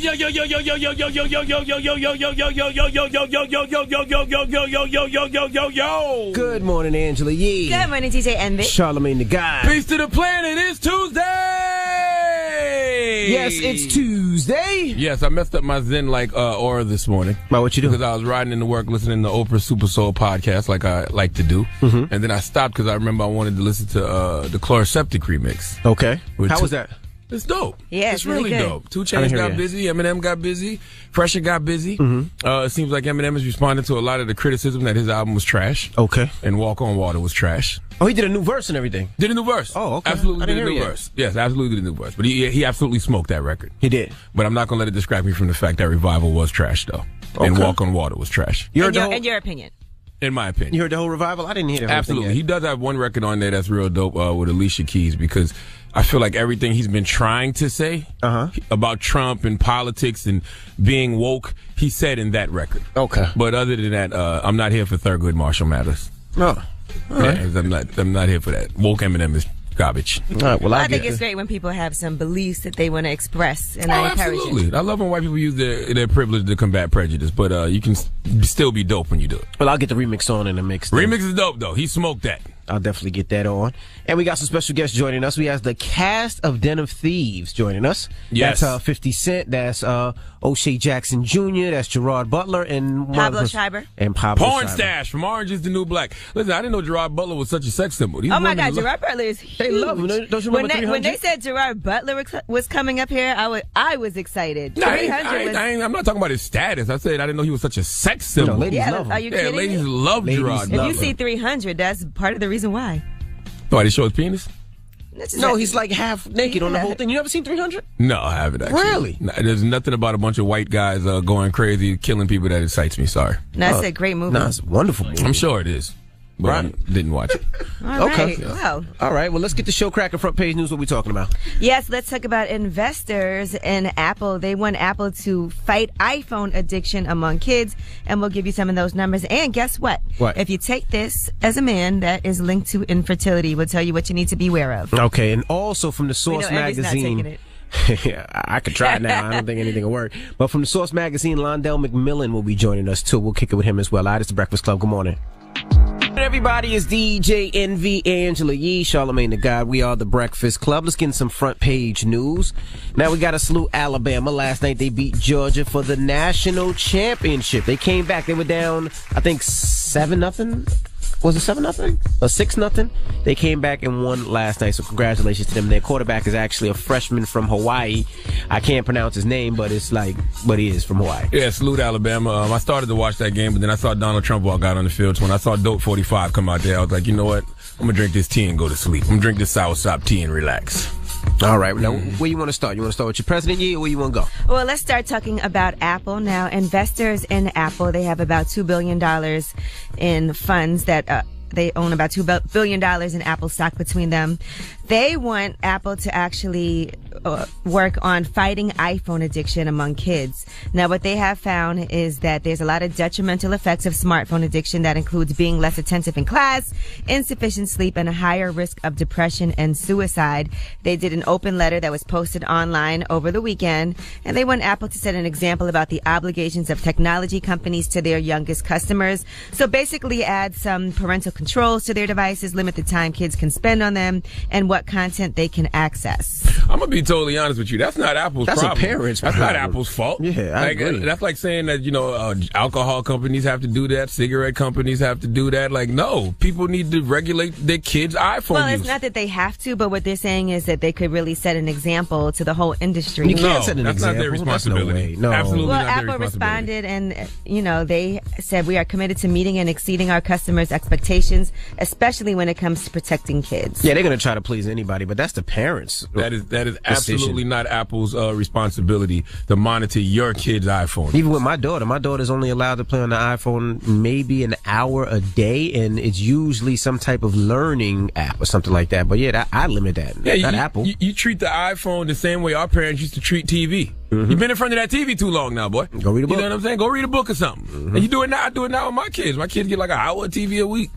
Good morning, Angela Yee. Good morning, DJ Envy. Charlamagne the Guy. Peace to the planet. It's Tuesday. Yes, it's Tuesday. Yes, I messed up my Zen-like aura this morning. Why, what you doing? Because I was riding into work listening to Oprah Super Soul podcast like I like to do. Mm-hmm. And then I stopped because I remember I wanted to listen to the Chloroseptic remix. Okay. How was that? It's dope. Yeah, it's really good. dope. 2 Chainz got busy. Eminem got busy. Pressure got busy. Mm-hmm. It seems like Eminem is responding to a lot of the criticism that his album was trash. Okay. And Walk on Water was trash. Oh, he did a new verse and everything. Did a new verse. Oh, okay. Absolutely did a new verse. Yes, absolutely did a new verse. But he absolutely smoked that record. He did. But I'm not going to let it distract me from the fact that Revival was trash, though. Okay. And Walk on Water was trash. In your opinion. In my opinion. You heard the whole Revival? I didn't hear the whole Absolutely. thing yet. He does have one record on there that's real dope with Alicia Keys, because I feel like everything he's been trying to say about Trump and politics and being woke, he said in that record. Okay. But other than that, I'm not here for Thurgood Marshall Matters. No. All right. I'm not here for that. Woke Eminem is garbage. All right, well, I think it's great when people have some beliefs that they want to express, and I encourage absolutely. it. I love when white people use their privilege to combat prejudice, but you can still be dope when you do it. Well, I'll get the remix on in the mix. Remix is dope, though. He smoked that. I'll definitely get that on. And we got some special guests joining us. We have the cast of Den of Thieves joining us. Yes. That's 50 Cent. That's O'Shea Jackson Jr. That's Gerard Butler. And Pablo Schreiber. And Pablo Porn Schreiber. stash from Orange is the New Black. Listen, I didn't know Gerard Butler was such a sex symbol. Oh my God, Gerard Butler is huge. They love him. Don't you remember when they said Gerard Butler was coming up here, I was excited. No, I'm not talking about his status. I said I didn't know he was such a sex symbol. ladies love him. Are you Yeah, kidding ladies me? love Gerard Butler. If you see 300, that's part of the reason why. Why, they show his penis? No, he's like half naked on the whole thing. You never seen 300? No, I haven't actually. Really? No, there's nothing about a bunch of white guys going crazy, killing people that excites me. Sorry. No, it's a great movie. No, it's a wonderful movie. I'm sure it is. But Right. I didn't watch it. All right. Okay. Wow. All right, well, let's get the show cracking. Front page news. What we talking about? Yes, let's talk about investors in Apple. They want Apple to fight iPhone addiction among kids, and we'll give you some of those numbers. And guess what? What? If you take this as a man that is linked to infertility, we'll tell you what you need to be aware of. Okay, and also from the We Source know Andy's not magazine. taking it. Yeah, I could try it now. I don't think anything will work. But from the Source magazine, Londell McMillan will be joining us too. We'll kick it with him as well. All right, it's the Breakfast Club. Good morning. Everybody, is DJ Envy, Angela Yee, Charlamagne the God. We are the Breakfast Club. Let's get in some front page news. Now we got to salute Alabama. Last night they beat Georgia for the national championship. They came back. They were down, I think 7-0. Was it 7-0 or 6-0? They came back and won last night, so congratulations to them. Their quarterback is actually a freshman from Hawaii. I can't pronounce his name, but he is from Hawaii. Yeah, salute Alabama. I started to watch that game, but then I saw Donald Trump walk out on the field. So when I saw Dope 45 come out there, I was like, you know what? I'm going to drink this tea and go to sleep. I'm going to drink this soursop tea and relax. All right. Now, where you want to start? You want to start with your president, Yee, or where you want to go? Well, let's start talking about Apple now. Investors in Apple, they have about $2 billion in funds that they own about $2 billion in Apple stock between them. They want Apple to actually work on fighting iPhone addiction among kids. Now, what they have found is that there's a lot of detrimental effects of smartphone addiction that includes being less attentive in class, insufficient sleep, and a higher risk of depression and suicide. They did an open letter that was posted online over the weekend, and they want Apple to set an example about the obligations of technology companies to their youngest customers. So basically add some parental controls to their devices, limit the time kids can spend on them, and what content they can access. I'm going to be totally honest with you. That's not Apple's problem. That's a parent's That's problem. not Apple's fault. Yeah, I agree. That's like saying that, alcohol companies have to do that, cigarette companies have to do that. Like, no, people need to regulate their kids' iPhone Well, use. it's not that they have to, but what they're saying is that they could really set an example to the whole industry. You can't set an that's example. not their responsibility. No way. No. Absolutely Well, not their Apple responsibility. responded and, they said we are committed to meeting and exceeding our customers' expectations, especially when it comes to protecting kids. Yeah, they're going to try to please anybody, but that's the parents. That is absolutely not Apple's responsibility to monitor your kid's iPhone. Even with my daughter's only allowed to play on the iPhone maybe an hour a day, and it's usually some type of learning app or something like that. But yeah, I limit that. Yeah, not Apple. You treat the iPhone the same way our parents used to treat TV. Mm-hmm. You've been in front of that TV too long now, boy. Go read a book. You know what I'm saying? Go read a book or something. Mm-hmm. And you do it now. I do it now with my kids. My kids get like an hour of TV a week.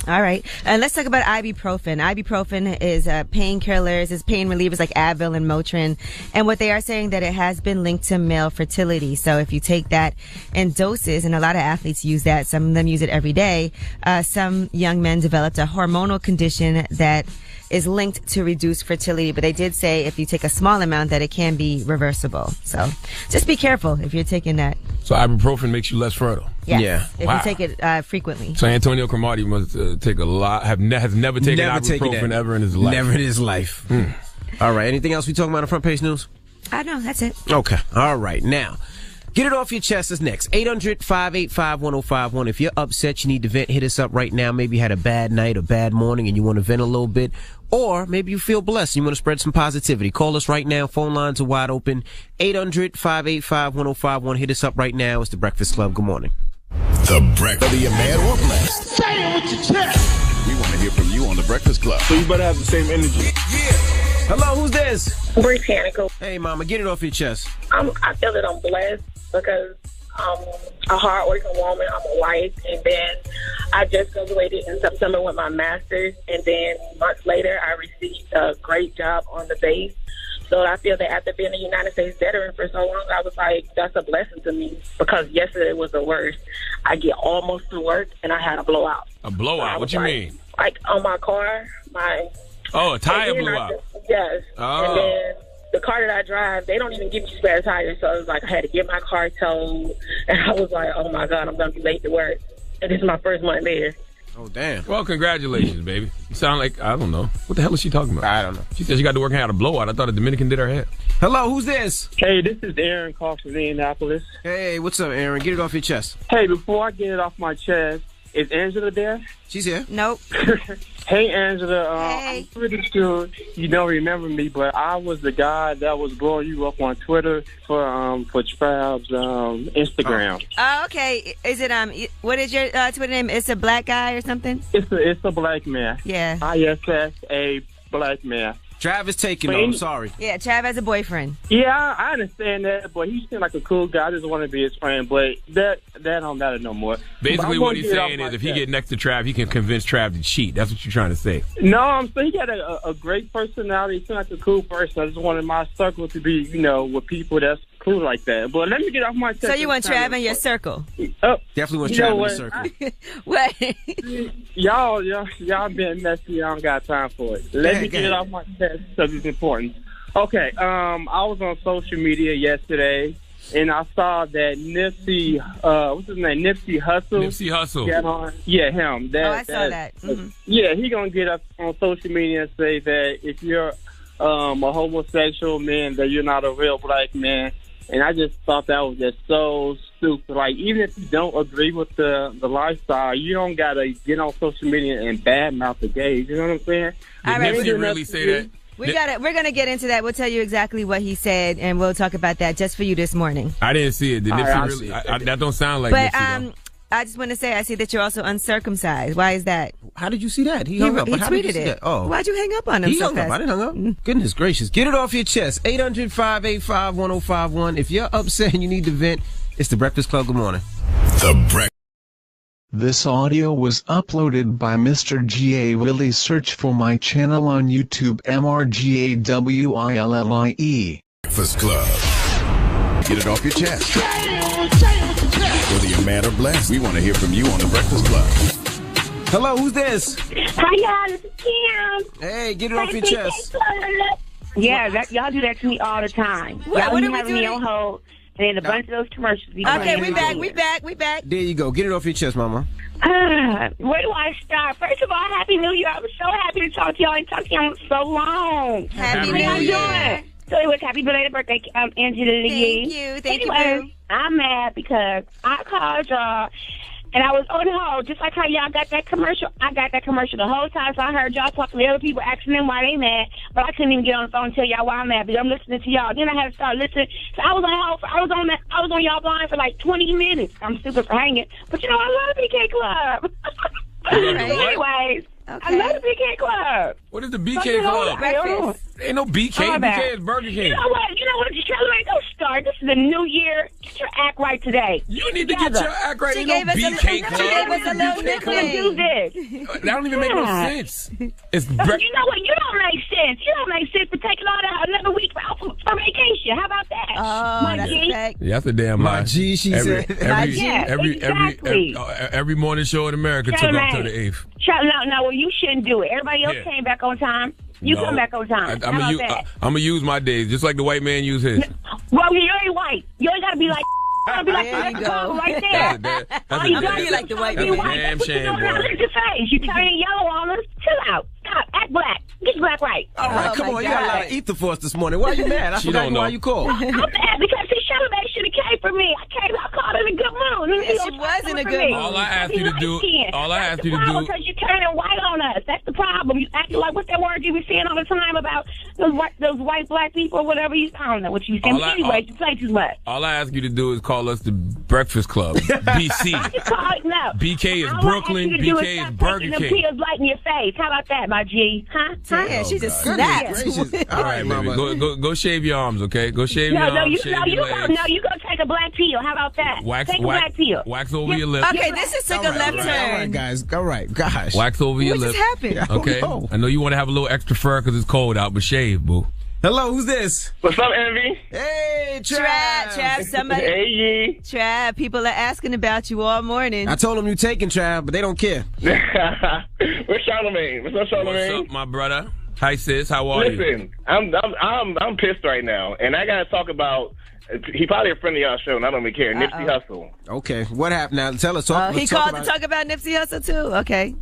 All right. Let's talk about ibuprofen. Ibuprofen is painkillers, is pain relievers like Advil and Motrin. And what they are saying that it has been linked to male fertility. So if you take that in doses, and a lot of athletes use that, some of them use it every day, some young men developed a hormonal condition that is linked to reduced fertility. But they did say if you take a small amount that it can be reversible. So just be careful if you're taking that. So ibuprofen makes you less fertile. Yes, Yeah. if Wow. you take it frequently. So Antonio Cromartie must take a lot. Has never taken ibuprofen ever in his life. Never in his life. All right. Anything else we talking about on front page news? I know, that's it. Okay. All right. Now, get it off your chest is next. 800-585-1051. If you're upset, you need to vent, hit us up right now. Maybe you had a bad night or bad morning and you want to vent a little bit. Or maybe you feel blessed and you want to spread some positivity. Call us right now. Phone lines are wide open. 800-585-1051. Hit us up right now. It's The Breakfast Club. Good morning. The Breakfast. Whether you're mad or blessed. Say it with your chest. We want to hear from you on The Breakfast Club. So you better have the same energy. Hello, who's this? Britannica. Hey, mama, get it off your chest. I feel that I'm blessed because I'm a hardworking woman. I'm a wife, and then I just graduated in September with my master's, and then months later I received a great job on the base. So I feel that after being a United States veteran for so long, I was like, that's a blessing to me because yesterday was the worst. I get almost to work, and I had a blowout. A blowout? So What you mean? Like on my car, Oh, a tire and then blew I out. Yes. Oh. And then the car that I drive, they don't even give me spare tires. So it was like I had to get my car towed. And I was like, oh, my God, I'm going to be late to work. And this is my first month there. Oh, damn. Well, congratulations, baby. You sound like, I don't know. What the hell is she talking about? I don't know. She said she got to work and had a blowout. I thought a Dominican did her head. Hello, who's this? Hey, this is Aaron calling from Indianapolis. Hey, what's up, Aaron? Get it off your chest. Hey, before I get it off my chest, is Angela there? She's here. Nope. Hey, Angela. Hey. I'm pretty sure you don't remember me, but I was the guy that was blowing you up on Twitter for Trav's Instagram. Oh, okay. Is it what is your Twitter name? It's a black guy or something? It's a black man. Yeah. ISS, a black man. Travis taking though. I'm sorry. Yeah, Trav has a boyfriend. Yeah, I understand that, but he seemed like a cool guy. I just want to be his friend, but that don't matter no more. Basically, what he's saying is if he get next to Trav, he can convince Trav to cheat. That's what you're trying to say. No, I'm saying he had a great personality. He seemed like a cool person. I just wanted my circle to be, with people that's cool like that. But let me get off my chest. So you want Trav in your circle? Oh, Definitely want you know Trav in the what? circle. What? Y'all been messy. I don't got time for it. Let me get it off my chest because it's important. Okay, I was on social media yesterday, and I saw that Nipsey, what's his name? Nipsey Hussle. Nipsey Hussle. Got on. Yeah, him. I saw that. Mm-hmm. Yeah, he gonna get up on social media and say that if you're a homosexual man, that you're not a real black man. And I just thought that was just so stupid. Like, even if you don't agree with the lifestyle, you don't gotta get on social media and badmouth the gays. You know what I'm saying? All right, Did Nipsey really say that? We're gonna get into that. We'll tell you exactly what he said, and we'll talk about that just for you this morning. I didn't see it. Did Nipsey right, really? That don't sound like But Nipsey, though. I just want to say I see that you're also uncircumcised. Why is that? How did you see that? He hung up. He But how did you tweeted see it. that? Oh. Why'd you hang up on him He so hung fast? up. I didn't hang up. Goodness gracious. Get it off your chest. 800-585-1051. If you're upset and you need to vent, it's The Breakfast Club. Good morning. The Breakfast. This audio was uploaded by Mr. G.A. Willie. Search for my channel on YouTube, MRGAWILLIE. Breakfast Club. Get it off your chest. Say it with your chest. Whether you're mad or blessed, we want to hear from you on The Breakfast Club. Hello, who's this? Hi, y'all. This is Kim. Hey, get it off your chest. Yeah, y'all do that to me all the time. What Y'all do be we having do me to- on hold, and then a bunch of those commercials be Okay, playing we in my back. ear. There you go. Get it off your chest, mama. Where do I start? First of all, Happy New Year. I was so happy to talk to y'all. I ain't talked to y'all in so long. Happy How New y'all Year. doing? So it was happy belated birthday, Angela Lee. Thank you, Anyway, boo. I'm mad because I called y'all and I was on hold, just like how y'all got that commercial. I got that commercial the whole time, so I heard y'all talking to other people, asking them why they mad, but I couldn't even get on the phone and tell y'all why I'm mad because I'm listening to y'all. Then I had to start listening. So I was on hold. I was on y'all blind for like 20 minutes. I'm stupid for hanging, but I love BK Club. You love the what? Anyways, I love the BK Club. What is the BK Club? Breakfast. Ain't no BK. BK is Burger King. You know what? Charlamagne, don't start. This is a new year. Get your act right today. You need to get your act right. She Ain't gave no us BK Club. She gave us a little Do nickname. this. That don't even make no sense. It's You know what? You don't make sense. You don't make sense for taking all that another week out for vacation. How about that? Oh, My that's G? a fact. Yeah, that's a damn lie. My G, she said. Every morning show in America took up to the 8th. No, you shouldn't do it. Everybody else came back on time. You come back on time. I'm gonna use my days just like the white man used his. Well, you ain't white. You ain't gotta be like. Be like There you go. right there. You gotta be like the white man. Damn shame, boy. Look at your face. You turning yellow on us. Chill out. Stop. Act black. Get your black right. All right, come on. You got a lot of ether for us this morning. Why are you mad? I forgot why you called. I'm mad because Charlamagne should have came for me. I called in a good mood. Yeah, she was in a good mood. All I asked you to do. Because you're turning white on us. That's the problem. You acting like what's that word you be saying all the time about those white black people or whatever. I don't know what you saying. Anyway, you play too much. All I ask you to do is call us the Breakfast Club. BC. No. BK is Brooklyn. BK is Burger King. Pills light in your face. How about that, my G? Huh? Yeah, she just snapped. All right, baby. Go shave your arms, okay? Go shave your arms. You go take a black peel. How about that? Take a black peel. Wax over your lips. Okay, this is took a left turn. All right, guys. All right, gosh. Wax over your lips. What just happened? Okay. I know you want to have a little extra fur because it's cold out, but shave, boo. Hello, who's this? What's up, Envy? Hey, Trav, somebody. Hey, Yee. Trav, people are asking about you all morning. I told them you taking Trav, but they don't care. Where's Charlamagne? What's up, Charlamagne? What's up, my brother? Hi, sis. How are you? Listen, I'm pissed right now, and I gotta talk about. He probably a friend of y'all's show, and I don't even care. Nipsey Hussle. Okay, what happened now? Tell us. He called to talk about Nipsey Hussle too. Okay.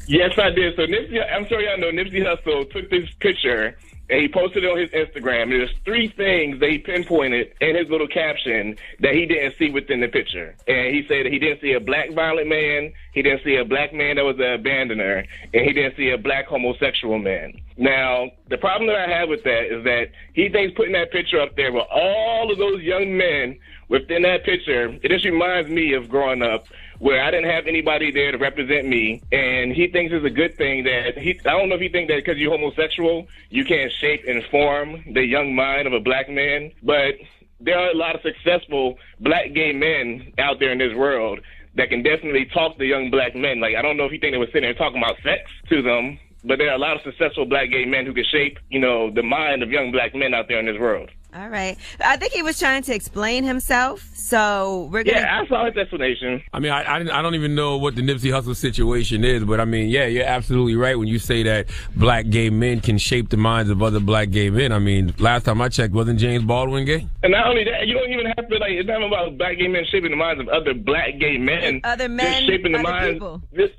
Yes, I did. So I'm sure y'all know Nipsey Hussle took this picture and he posted it on his Instagram. There's 3 things that he pinpointed in his little caption that he didn't see within the picture. And he said that he didn't see a black violent man, he didn't see a black man that was an abandoner, and he didn't see a black homosexual man. Now, the problem that I have with that is that he thinks putting that picture up there with all of those young men within that picture, it just reminds me of growing up where I didn't have anybody there to represent me, and he thinks it's a good thing that I don't know if he thinks that because you're homosexual, you can't shape and form the young mind of a black man, but there are a lot of successful black gay men out there in this world that can definitely talk to young black men. Like, I don't know if he thinks they were sitting there talking about sex to them, but there are a lot of successful black gay men who can shape, the mind of young black men out there in this world. All right. I think he was trying to explain himself, so we're going to... Yeah, I saw his explanation. I mean, I don't even know what the Nipsey Hussle situation is, but I mean, yeah, you're absolutely right when you say that black gay men can shape the minds of other black gay men. I mean, last time I checked, wasn't James Baldwin gay? And not only that, you don't even have to, it's not about black gay men shaping the minds of other black gay men. Other men, just shaping the other minds, people. Just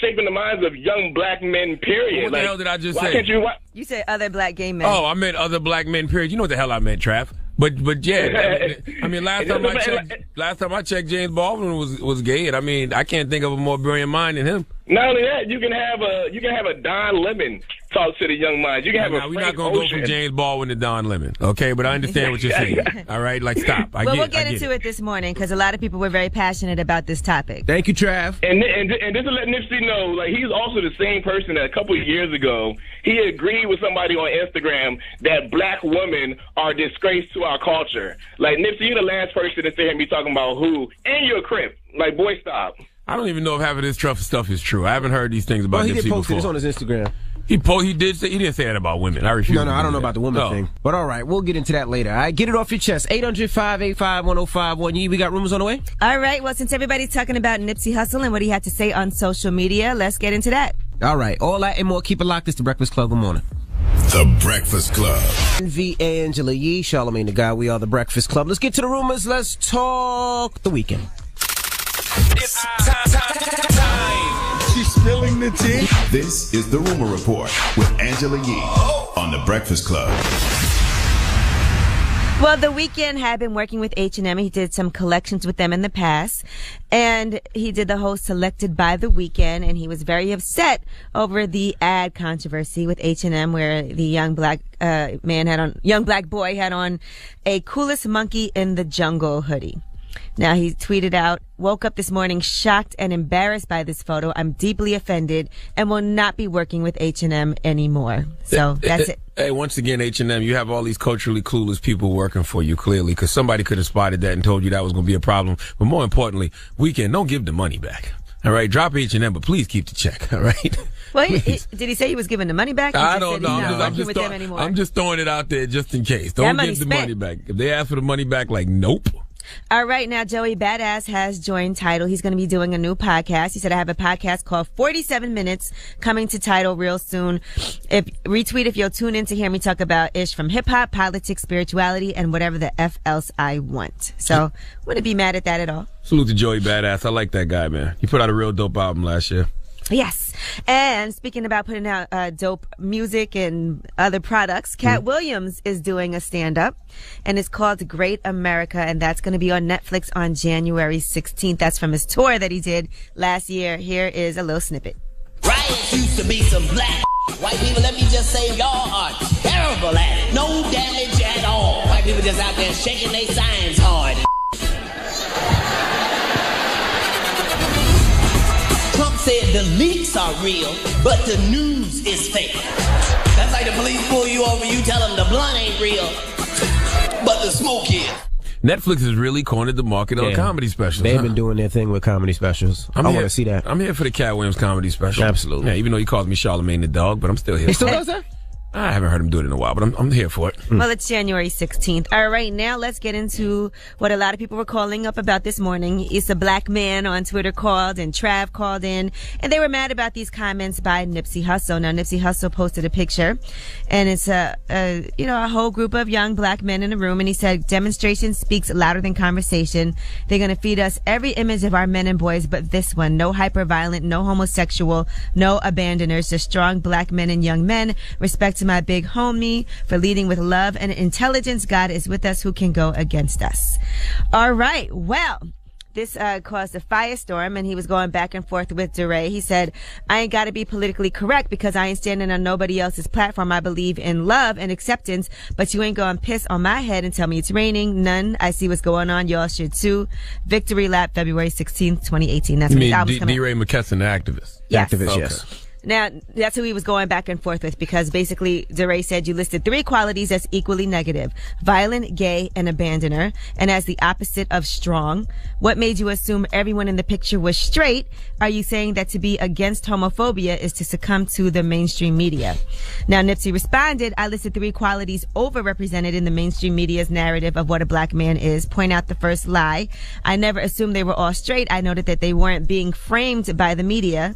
shaping the minds of young black men, period. What the hell did I just say? Can't you... You said other black gay men. Oh, I meant other black men, period. You know what the hell I meant, Trav. But yeah, I mean, last time I checked, James Baldwin was gay, and I mean, I can't think of a more brilliant mind than him. Not only that, you can have a Don Lemon talk to the young minds. You can have a we're not going to go from James Baldwin to Don Lemon, okay? But I understand what you're saying. All right, like stop. We'll get into it this morning because a lot of people were very passionate about this topic. Thank you, Trav. And just to let Nipsey know, like, he's also the same person that a couple of years ago he agreed with somebody on Instagram that black women are a disgrace to our culture. Like, Nipsey, you're the last person to hear me talking about who, and you're a Crip. Like, boy, stop. I don't even know if half of this stuff is true. I haven't heard these things about Nipsey before. He did post it. It's on his Instagram. He didn't say that about women. I refuse. No, I don't know about the woman thing. But all right, we'll get into that later. All right, get it off your chest. 800-585-1051. We got rumors on the way? All right, well, since everybody's talking about Nipsey Hussle and what he had to say on social media, let's get into that. All right, all that and more. Keep it locked. It's The Breakfast Club. Good morning. The Breakfast Club. V. Angela Yee, Charlamagne the Guy. We are The Breakfast Club. Let's get to the rumors. Let's talk the weekend. It's time. She's spilling the tea. This is the Rumor Report with Angela Yee on The Breakfast Club. Well, The Weeknd had been working with H&M. He did some collections with them in the past. And he did the whole Selected by The Weeknd. And he was very upset over the ad controversy with H&M where the young black boy had on a Coolest Monkey in the Jungle hoodie. Now, he tweeted out, woke up this morning shocked and embarrassed by this photo. I'm deeply offended and will not be working with H&M anymore. So that's it. Hey, once again, H&M, you have all these culturally clueless people working for you, clearly, because somebody could have spotted that and told you that was going to be a problem. But more importantly, Weekend, don't give the money back. All right, drop H&M, but please keep the check. All right. Well, did he say he was giving the money back? I don't know. I'm just throwing it out there just in case. Don't give the money back. If they ask for the money back, like, nope. All right, now Joey Badass has joined Tidal. He's going to be doing a new podcast. He said, I have a podcast called 47 Minutes coming to Tidal real soon. Retweet if you'll tune in to hear me talk about ish from hip-hop, politics, spirituality, and whatever the F else I want. So, wouldn't be mad at that at all. Salute to Joey Badass. I like that guy, man. He put out a real dope album last year. Yes. And speaking about putting out dope music and other products, Cat Williams is doing a stand-up, and it's called Great America, and that's going to be on Netflix on January 16th. That's from his tour that he did last year. Here is a little snippet. Riots used to be some black white people. Let me just say, y'all are terrible at it. No damage at all. White people just out there shaking their signs hard. Trump said the leaks are real, but the news is fake. That's like the police pull you over, you tell them the blunt ain't real, but the smoke is. Netflix has really cornered the market on comedy specials. They've been doing their thing with comedy specials. I want to see that. I'm here for the Cat Williams comedy special. Absolutely. Yeah, even though he calls me Charlemagne the Dog, but I'm still here. He still does that? I haven't heard him do it in a while, but I'm here for it. Well, it's January 16th. All right, now let's get into what a lot of people were calling up about this morning. It's a black man on Twitter called, and Trav called in, and they were mad about these comments by Nipsey Hussle. Now, Nipsey Hussle posted a picture, and it's a whole group of young black men in a room, and he said, demonstration speaks louder than conversation. They're going to feed us every image of our men and boys, but this one, no hyper-violent, no homosexual, no abandoners, just strong black men and young men. Respect to my big homie for leading with love and intelligence. God is with us. Who can go against us? All right. Well, this caused a firestorm, and he was going back and forth with DeRay. He said, I ain't got to be politically correct because I ain't standing on nobody else's platform. I believe in love and acceptance, but you ain't going to piss on my head and tell me it's raining. None. I see what's going on. Y'all should too. Victory lap, February 16th, 2018. That's you when mean the album's coming. DeRay McKesson, the activist? Yes. Activist, Okay. yes. Now, that's who he was going back and forth with, because basically DeRay said you listed 3 qualities as equally negative: violent, gay, and abandoner, and as the opposite of strong. What made you assume everyone in the picture was straight? Are you saying that to be against homophobia is to succumb to the mainstream media? Now, Nipsey responded, I listed 3 qualities overrepresented in the mainstream media's narrative of what a black man is. Point out the first lie. I never assumed they were all straight. I noted that they weren't being framed by the media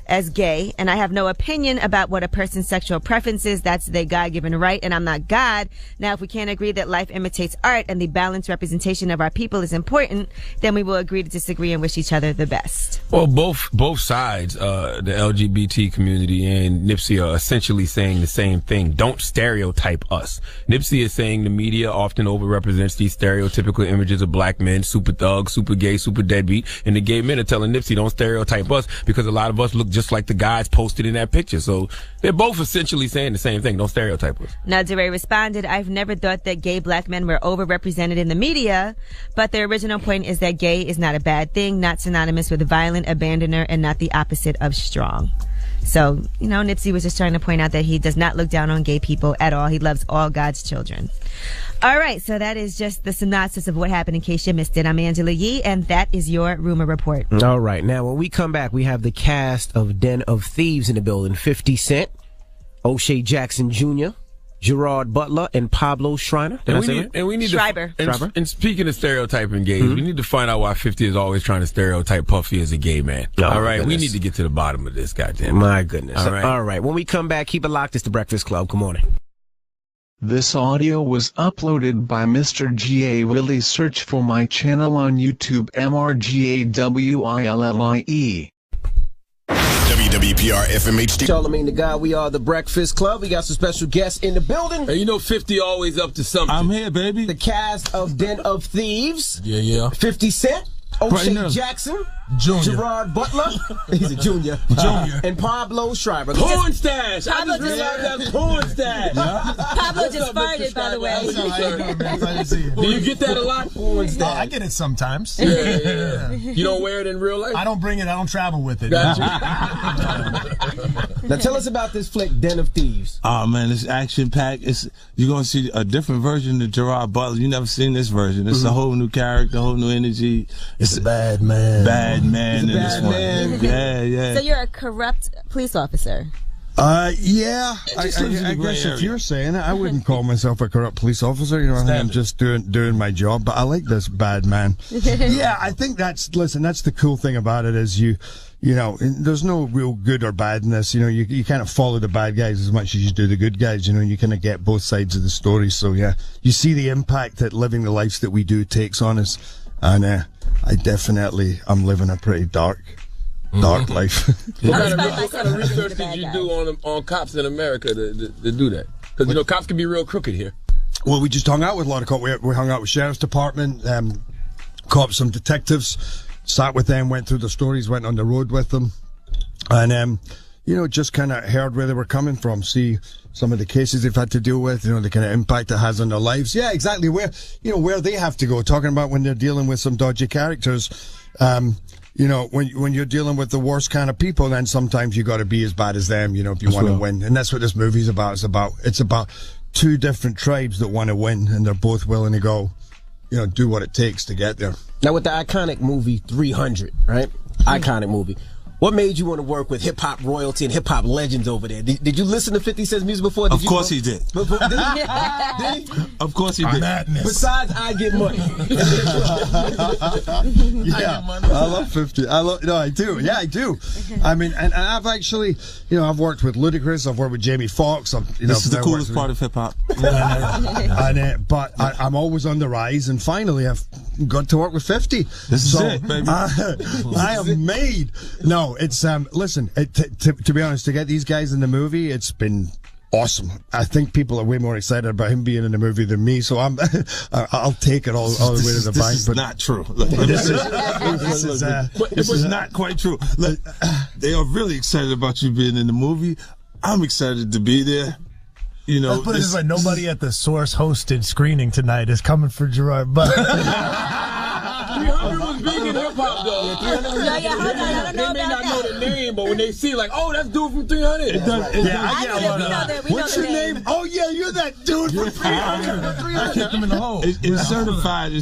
as gay, and I have no opinion about what a person's sexual preference is. That's their God-given right, and I'm not God. Now, if we can't agree that life imitates art and the balanced representation of our people is important, then we will agree to disagree and wish each other the best. Well, both sides, the LGBT community and Nipsey, are essentially saying the same thing. Don't stereotype us. Nipsey is saying the media often overrepresents these stereotypical images of black men, super thug, super gay, super deadbeat, and the gay men are telling Nipsey, don't stereotype us, because a lot of us look just like the guys posted in that picture. So they're both essentially saying the same thing. Don't stereotype us. Now, DeRay responded, I've never thought that gay black men were overrepresented in the media, but the original point is that gay is not a bad thing, not synonymous with violent, abandoner, and not the opposite of strong. So, Nipsey was just trying to point out that he does not look down on gay people at all. He loves all God's children. All right, so that is just the synopsis of what happened in case you missed it. I'm Angela Yee, and that is your rumor report. All right, now when we come back, we have the cast of Den of Thieves in the building. 50 Cent, O'Shea Jackson Jr., Gerard Butler, and Pablo Schreiber. Schreiber. And speaking of stereotyping gays, we need to find out why 50 is always trying to stereotype Puffy as a gay man. All right, we need to get to the bottom of this, goddamn. My goodness. All right. When we come back, keep it locked. It's the Breakfast Club. Good morning. This audio was uploaded by Mr. G.A. Willie. Search for my channel on YouTube, MRGAWILLIE. WWPR FMHD. Charlemagne the God, we are the Breakfast Club. We got some special guests in the building. Hey, 50 always up to something. I'm here, baby. The cast of Den of Thieves. Yeah. 50 Cent, O'Shea Right Jackson, Junior. Gerard Butler. He's a junior. And Pablo Schreiber. Porn stash. I Pablo just realized that's porn stash. Pablo just farted, by the way. Do you get that a lot? Porn stash. I get it sometimes. Yeah. You don't wear it in real life? I don't bring it. I don't travel with it. Gotcha. Now tell us about this flick, Den of Thieves. Oh man, it's action packed. You're gonna see a different version of Gerard Butler. You never seen this version. It's a whole new character, a whole new energy. It's a bad man. Bad man in this one. Yeah. So you're a corrupt police officer. Yeah. I guess if you're saying it, I wouldn't call myself a corrupt police officer. You know, I think I'm just doing my job. But I like this bad man. Yeah, I think that's the cool thing about it is you know, there's no real good or bad in this. You know, you kind of follow the bad guys as much as you do the good guys. You know, you kind of get both sides of the story. So yeah, you see the impact that living the lives that we do takes on us. And I'm living a pretty dark life. What kind of research did you do on cops in America to do that? Because, you know, cops can be real crooked here. Well, we just hung out with a lot of cops. We hung out with Sheriff's Department, cops, some detectives, sat with them, went through the stories, went on the road with them. And, you know, just kind of heard where they were coming from, see some of the cases they've had to deal with, you know, the kind of impact it has on their lives. Yeah, exactly. Where they have to go. Talking about when they're dealing with some dodgy characters. You know, when you're dealing with the worst kind of people, then sometimes you got to be as bad as them, you know, if you want to win. And that's what this movie's about. It's about two different tribes that want to win, and they're both willing to go, you know, do what it takes to get there. Now, with the iconic movie 300, right? Iconic movie. What made you want to work with hip-hop royalty and hip-hop legends over there? Did you listen to 50 Cent's music before? Of course he did. Did he? Of course he did. Madness. Besides, I Get Money. Yeah, I love 50. I do. Yeah, I do. I mean, and I've actually, you know, I've worked with Ludacris. I've worked with Jamie Foxx. This is the coolest part of hip-hop. But I'm always on the rise, and finally I've got to work with 50. This is it, baby. I am made. No, it's listen. To be honest, to get these guys in the movie, it's been awesome. I think people are way more excited about him being in the movie than me. So I'll take it all the way to the bank. This is not true. This is not quite true. Look, they are really excited about you being in the movie. I'm excited to be there. You know, let's put it this way: nobody at the Source hosted screening tonight is coming for Gerard Butler. 300 was big in hip hop though. They may not know the name, but when they see like, oh, that's dude from 300. What's your name? Oh yeah, you're that dude from 300. I kept him in the hole. It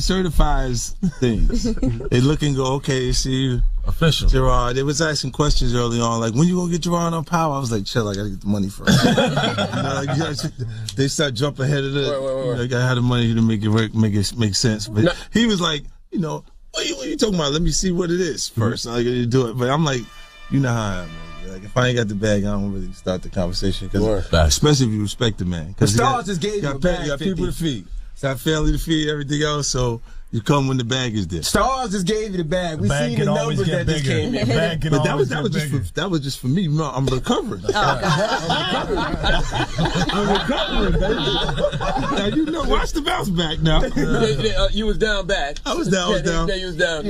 certifies things. They look and go, okay, see, official Gerard. They was asking questions early on, like, when you gonna get Gerard on Power? I was like, chill, I gotta get the money first. They start jumping ahead of it. They gotta have the money to make it work, make sense. But he was like, you know, what are you talking about? Let me see what it is first. I gotta do it. But I'm like, you know how I am, man. Like, if I ain't got the bag, I don't really start the conversation. Especially if you respect the man. The stars just gave you a bag. You got people to feed. Got family to feed, everything else. So you come when the bag is there. Stars just gave you the bag. We seen the numbers that just came in. But that was just for me. No, I'm recovering. I'm recovering, baby. Now you know, watch the bounce back now. You was down bad. I was down. Yeah, you was down.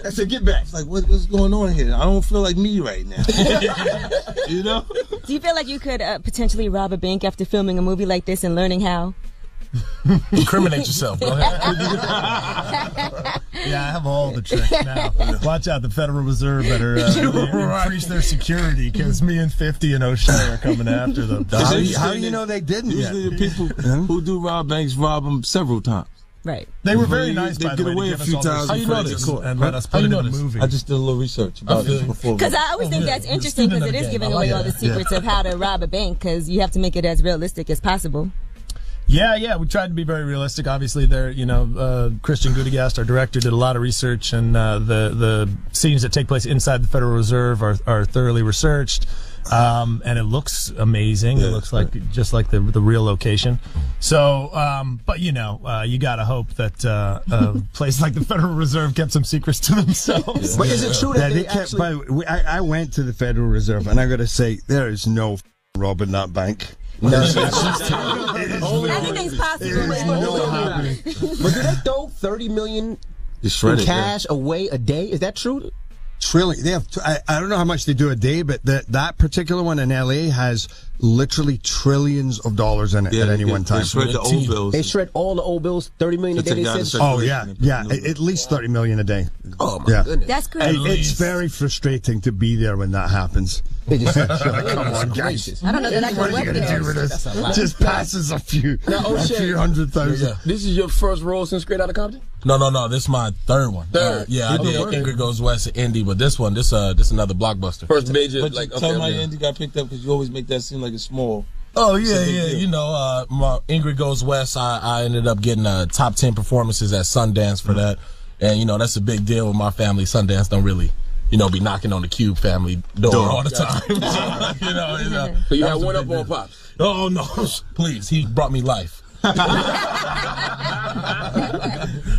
I said, get back. It's like, what's going on here? I don't feel like me right now. You know? Do you feel like you could potentially rob a bank after filming a movie like this and learning how? Incriminate yourself. Go ahead. Yeah, I have all the tricks now. Watch out, the Federal Reserve better increase their security because me and 50 and O'Shea are coming after them. How do you know they didn't? Usually the people who do rob banks rob them several times. Right. They were very nice, by the way. They get away a few times. How you know this? And let us put it in the movie. I just did a little research about this before. Because I always think that's interesting because it is giving away all the secrets of how to rob a bank because you have to make it as realistic as possible. Yeah, we tried to be very realistic. Obviously, Christian Gudegast, our director, did a lot of research, and the scenes that take place inside the Federal Reserve are thoroughly researched, and it looks amazing. It looks like just like the real location. So, but you gotta hope that a place like the Federal Reserve kept some secrets to themselves. But is it true that they kept? I went to the Federal Reserve, and I got to say, there is no robbing that bank. Anything's possible. But do they throw $30 million in cash away a day? Is that true? trillion. They have. I don't know how much they do a day, but that particular one in LA has literally trillions of dollars in it at any one time. They shred the old bills. They shred all the old bills. 30 million a day. They said. Oh yeah, at least 30 million a day. Oh my goodness, that's crazy. It's very frustrating to be there when that happens. They just like, come on, guys. I don't know that I can What are you gonna do with this? Just passes a few 100,000. Yeah. This is your first role since Straight Outta Compton? No. This is my third one. Third. Yeah, I did Ingrid Goes West at Indy, but this another blockbuster. First major. But like, tell me how Indy got picked up because you always make that seem like it's small. Oh yeah. You know, my Ingrid Goes West. I ended up getting top 10 performances at Sundance for that, and you know that's a big deal with my family. Sundance don't really, you know, be knocking on the Cube family door all the time. you know, so you had one up on Pops. Oh no, please, he brought me life.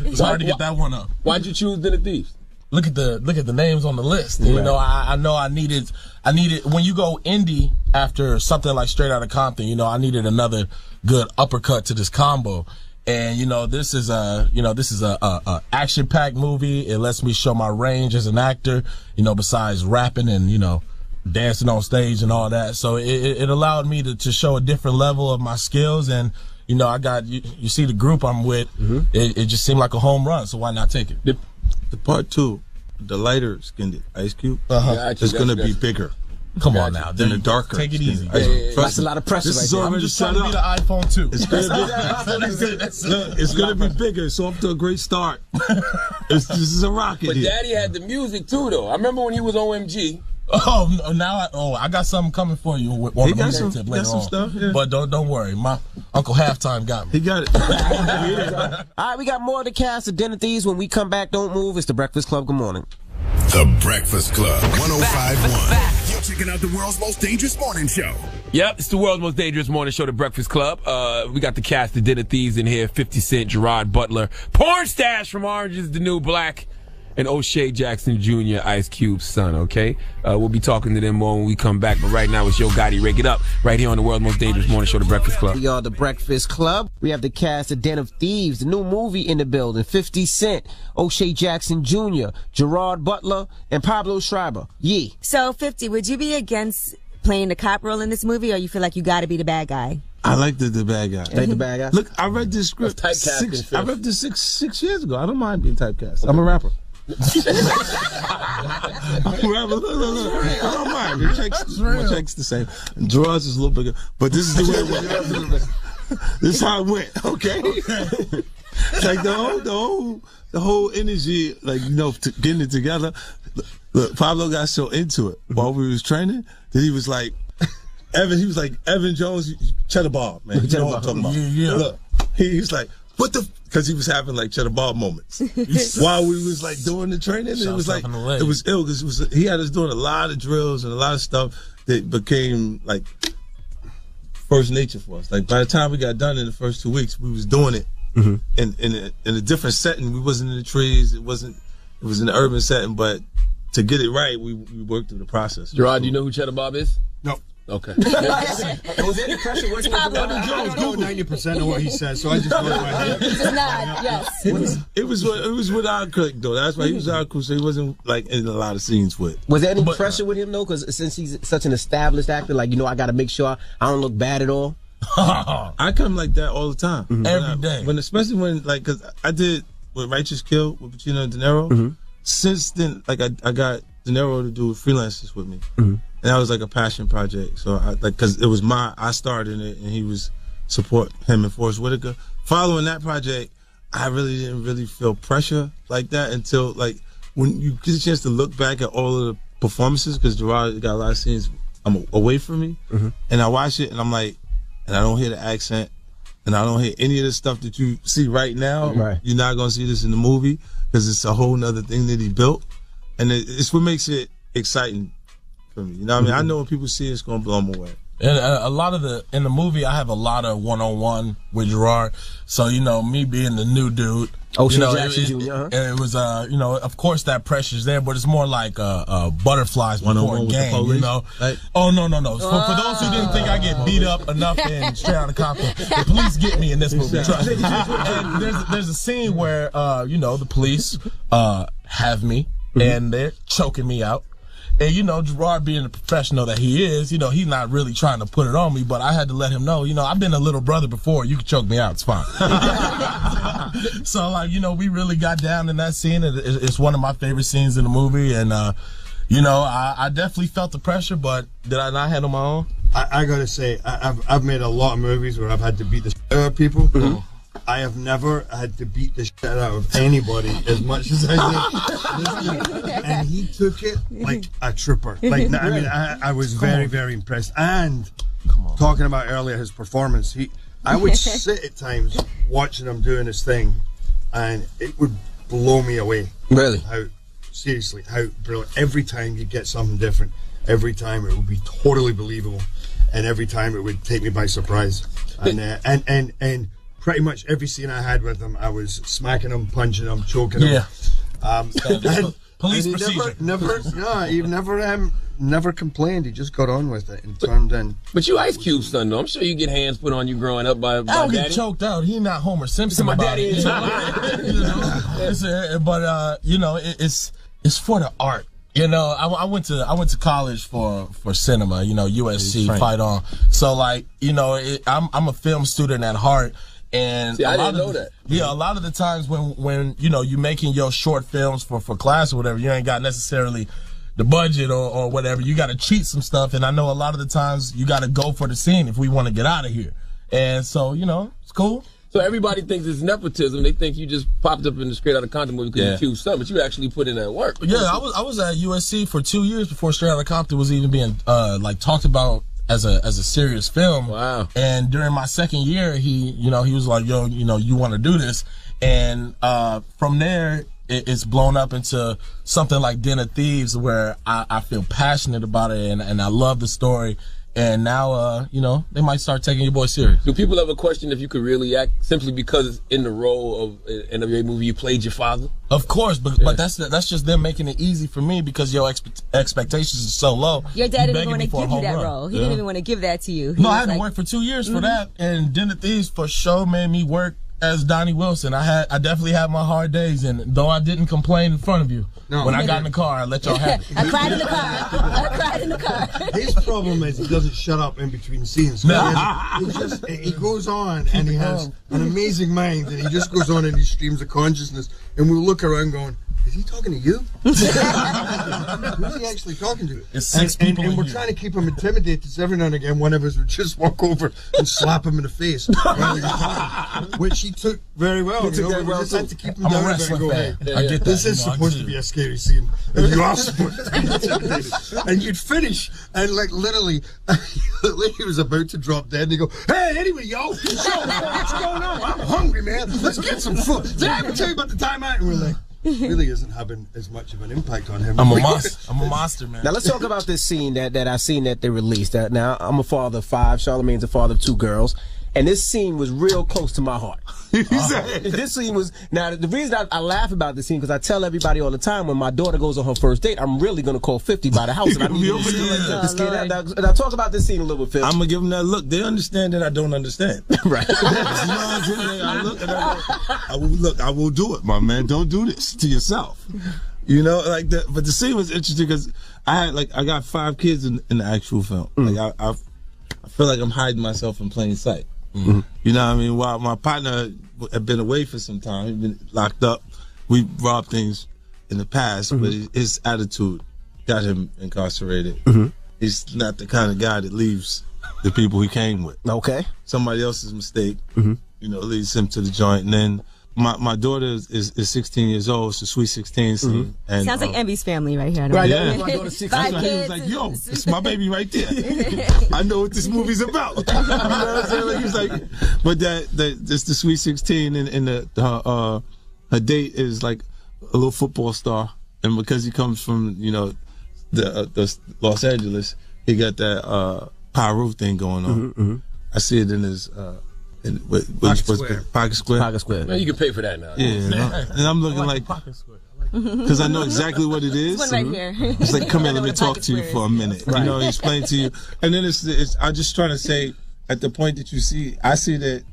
It's hard to get that one up. Why'd you choose Den of Thieves? Look at the names on the list. You know, I know I needed when you go indie after something like Straight Outta Compton, you know, I needed another good uppercut to this combo. And you know, this is a action-packed movie. It lets me show my range as an actor, you know, besides rapping and, you know, dancing on stage and all that. So it allowed me to show a different level of my skills. And you know, I got you see the group I'm with. It just seemed like a home run, so why not take it? The part 2, the lighter skinned Ice Cube, is going to be bigger. Come on now, then the darker. Take it easy. That's a lot of pressure. This is right already I'm just trying to be the iPhone 2. It's going to be bigger. So off to a great start. This is a rocket. But here. Daddy had the music too, though. I remember when he was OMG. Oh, now I got something coming for you. He got some stuff. Yeah. But don't worry, my Uncle Halftime got me. He got it. All right, we got more of the cast of Den of Thieves when we come back. Don't move. It's the Breakfast Club. Good morning. The Breakfast Club, 105.1. You're checking out the world's most dangerous morning show. Yep, it's the world's most dangerous morning show, The Breakfast Club. We got the cast of Den of Thieves in here. 50 Cent, Gerard Butler, Porn Stash from Orange is the New Black, and O'Shea Jackson Jr., Ice Cube's son, okay? We'll be talking to them more when we come back, but right now it's Yo Gotti, Rake It Up, right here on the world's most dangerous morning show, The Breakfast Club. We are The Breakfast Club. We have the cast of Den of Thieves, the new movie in the building. 50 Cent, O'Shea Jackson Jr., Gerard Butler, and Pablo Schreiber. Yeah. So, 50, would you be against playing the cop role in this movie, or you feel like you got to be the bad guy? I like the bad guy. Like the bad guy? Look, I read this script I read this six years ago. I don't mind being typecast. I'm a rapper. Look. I don't mind. My check's the same. And Gerard's is a little bigger, but this is the way it went. This is how it went. Okay. It's like the whole energy, like, you know, getting it together. Look, Pablo got so into it while we was training that he was like, Evan Jones, Cheddar Bob, man. You know what I'm talking about. Yeah. Look, he was like, what the? Because he was having like Cheddar Bob moments while we was like doing the training. And it was like, it was ill because he had us doing a lot of drills and a lot of stuff that became like first nature for us. Like by the time we got done in the first 2 weeks, we was doing it in a different setting. We wasn't in the trees. It was an urban setting, but to get it right, we worked through the process. Gerard, do you know who Cheddar Bob is? No. Okay. Was there any pressure working with Gerard? I don't know 90% of what he says, so I just go with my head. Just nod, yes. It was with our clique, though. That's why he was our crew, so he wasn't like in a lot of scenes with. Was there any pressure with him, though? Because since he's such an established actor, like, you know, I got to make sure I don't look bad at all. I come like that all the time. Every day. Especially when, like, because I did with Righteous Kill with Pacino and De Niro. Since then, like, I got De Niro to do freelances with me. And that was like a passion project. So because it was I started it and he was support him and Forrest Whitaker. Following that project, I really didn't really feel pressure like that until like when you get a chance to look back at all of the performances, because Gerard got a lot of scenes away from me, and I watch it and I'm like, and I don't hear the accent and I don't hear any of the stuff that you see right now. Right. You're not going to see this in the movie because it's a whole nother thing that he built. And it's what makes it exciting for me. You know what I mean? I know when people see it, it's going to blow them away. And a lot of in the movie, I have a lot of one-on-one with Gerard. So, you know, me being the new dude. O'Shea Jackson Jr., It was, you know, of course that pressure's there, but it's more like butterflies before a game, you know? Right. Oh, no. For those who didn't think I get beat up enough in Straight Outta Compton, the police get me in this movie. Trust me. And there's a scene where, you know, the police have me. and they're choking me out. And, you know, Gerard being the professional that he is, you know, he's not really trying to put it on me, but I had to let him know, you know, I've been a little brother before. You can choke me out. It's fine. So, like, you know, we really got down in that scene. It's one of my favorite scenes in the movie. And, you know, I definitely felt the pressure, but did I not handle my own? I got to say, I've made a lot of movies where I've had to beat the shit out of people. Mm-hmm. I have never had to beat the shit out of anybody as much as I did. And he took it like a trooper. Like, I mean, I was very, very impressed. And talking about earlier his performance, I would sit at times watching him doing his thing, and it would blow me away. Really? How brilliant. Every time you get something different, every time it would be totally believable, and every time it would take me by surprise. And pretty much every scene I had with him, I was smacking him, punching him, choking him. Police and he procedure. never complained. He just got on with it and turned in. But you Ice Cube son, though. I'm sure you get hands put on you growing up by I don't daddy. get choked out. He not Homer Simpson. My about daddy it. is But you know, it's for the art. You know, I went to college for cinema. You know, USC, fight on. So like, you know, I'm a film student at heart. And I didn't know that. Yeah, a lot of the times when you know you making your short films for class or whatever, you ain't got necessarily the budget or whatever. You got to cheat some stuff, and I know a lot of the times you got to go for the scene if we want to get out of here. And so, you know, it's cool. So everybody thinks it's nepotism. They think you just popped up in the Straight Outta Compton movie because you Q's son, but you actually put in that work. Yeah, I was at USC for 2 years before Straight Outta Compton was even being like talked about as a serious film. Wow. And during my second year, he was like, yo, you know, you want to do this. And from there, it's blown up into something like Den of Thieves, where I feel passionate about it and I love the story. And now, you know, they might start taking your boy serious. Do people ever question if you could really act simply because in the role of an NWA movie you played your father? Of course, but that's just them making it easy for me because your expectations are so low. Your dad didn't want to give you that role. He didn't even want to give that to you. No, I had to work for 2 years for that, and Den of Thieves for sure made me work as Donnie Wilson. I definitely had my hard days, and though I didn't complain in front of you, when I got in the car, I let y'all have it. I cried in the car. His problem is he doesn't shut up in between scenes. He goes on and he has an amazing mind, and he just goes on and he streams of consciousness, and we look around going, is he talking to you? Who's he actually talking to? It's six people and we're trying to keep him intimidated, so every now and again one of us would just walk over and slap him in the face, which he took very well. We just had to keep him down a bit and go, hey, I get that. this is supposed to be a scary scene, and you are supposed to be intimidated. And you'd finish, and like literally, he was about to drop dead, and they go, hey, anyway, yo, what's going on? I'm hungry, man. Let's get some food. Did I ever tell you about the time out? And we're like, really isn't having as much of an impact on him. I'm a monster, man. Now let's talk about this scene that I seen that they released. Now I'm a father of 5. Charlamagne's a father of 2 girls, and this scene was real close to my heart. This scene was. Now the reason I laugh about this scene because I tell everybody all the time when my daughter goes on her first date, I'm really gonna call 50 by the house, and I need to and I talk about this scene a little bit. Phil. I'm gonna give them that look. They understand that I don't understand. Right. I will do it, my man. Don't do this to yourself. You know, like that. But the scene was interesting because I got 5 kids in the actual film. Like I feel like I'm hiding myself in plain sight. Mm-hmm. You know what I mean? While my partner had been away for some time, he'd been locked up. We robbed things in the past, but his attitude got him incarcerated. He's not the kind of guy that leaves the people he came with. Okay. Somebody else's mistake, you know, leads him to the joint. And then my daughter is 16 years old. It's a sweet 16 scene. And, sounds like Envy's family right here. Right, yeah. My daughter's 16. Five He kids. was like, yo, it's my baby right there. I know what this movie's about. You know what I'm saying? Like, he was like, but that's the sweet 16, and her date is like a little football star, and because he comes from, you know, the Los Angeles, he got that Pyro thing going on. I see it in his Pocket Square. Man, you can pay for that now. Yeah, and I'm looking like, because I know exactly what it is. This one right here. It's like, come here, let me talk to you for a minute. Right. You know, explain to you. And then it's I'm just trying to say, at the point that you see, I see that,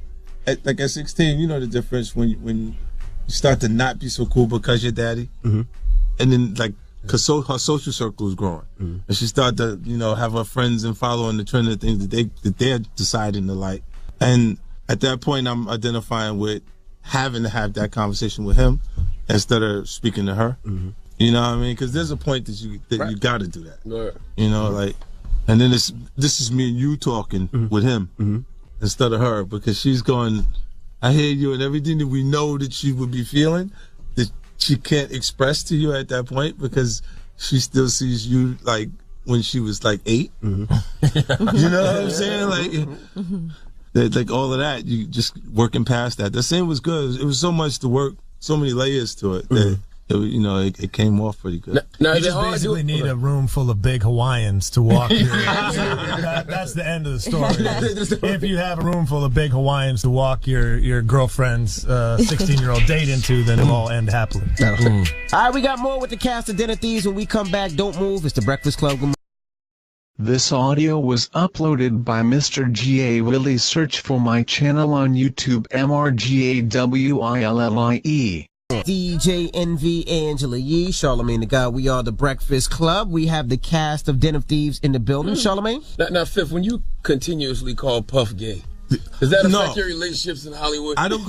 at 16, you know the difference when you start to not be so cool because you're daddy. And and then like, cause her social circle was growing, and she started to, you know, have her friends and following the trend of things that they're deciding to like. And at that point, I'm identifying with having to have that conversation with him instead of speaking to her. You know what I mean? Because there's a point that you got to do that. Right. You know, like, and then this is me and you talking with him instead of her, because she's going, I hear you, and everything that we know that she would be feeling that she can't express to you at that point because she still sees you like when she was like 8. You know what I'm saying? Like all of that, you just working past that. The same was good. It was so much to work, so many layers to it that it came off pretty good. You just basically need a room full of big Hawaiians to walk through. That's the end of the story. If you have a room full of big Hawaiians to walk your girlfriend's 16-year-old date into, then it'll all end happily. All right, we got more with the cast of Dinner Thieves when we come back. Don't move. It's the Breakfast Club. This audio was uploaded by Mr. G.A. Willie. Search for my channel on YouTube, MRGAWILLIE. DJ NV, Angela Yee, Charlamagne the God. We are the Breakfast Club. We have the cast of Den of Thieves in the building. Charlamagne? Now, Fifth, when you continuously call Puff gay, does that affect your relationships in Hollywood? I don't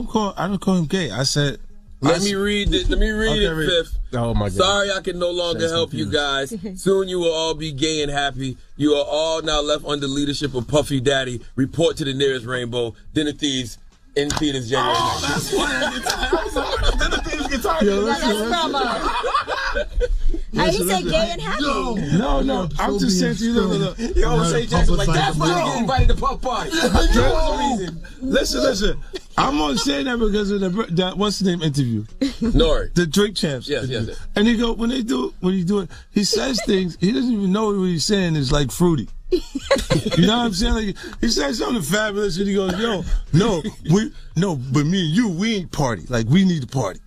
call him gay. I said, Let me read it, Fifth. Oh my God. Sorry I can no longer help you guys. Soon you will all be gay and happy. You are all now left under leadership of Puffy Daddy. Report to the nearest rainbow. Den of Thieves in Peters, January 9th. Oh, that's why I get tired. Den of Thieves get tired. I didn't say gay and happy. No. I'm just saying to you, look. You always say Jackson like, that's why you get invited to Puff Party. That's the reason. Listen. I'm only saying that because of that what's the name interview? Nori. The Drink Champs. Yes. And he go, when you do it, he says things, he doesn't even know what he's saying is like fruity. You know what I'm saying? Like, he says something fabulous and he goes, but me and you, we ain't party. Like, we need to party.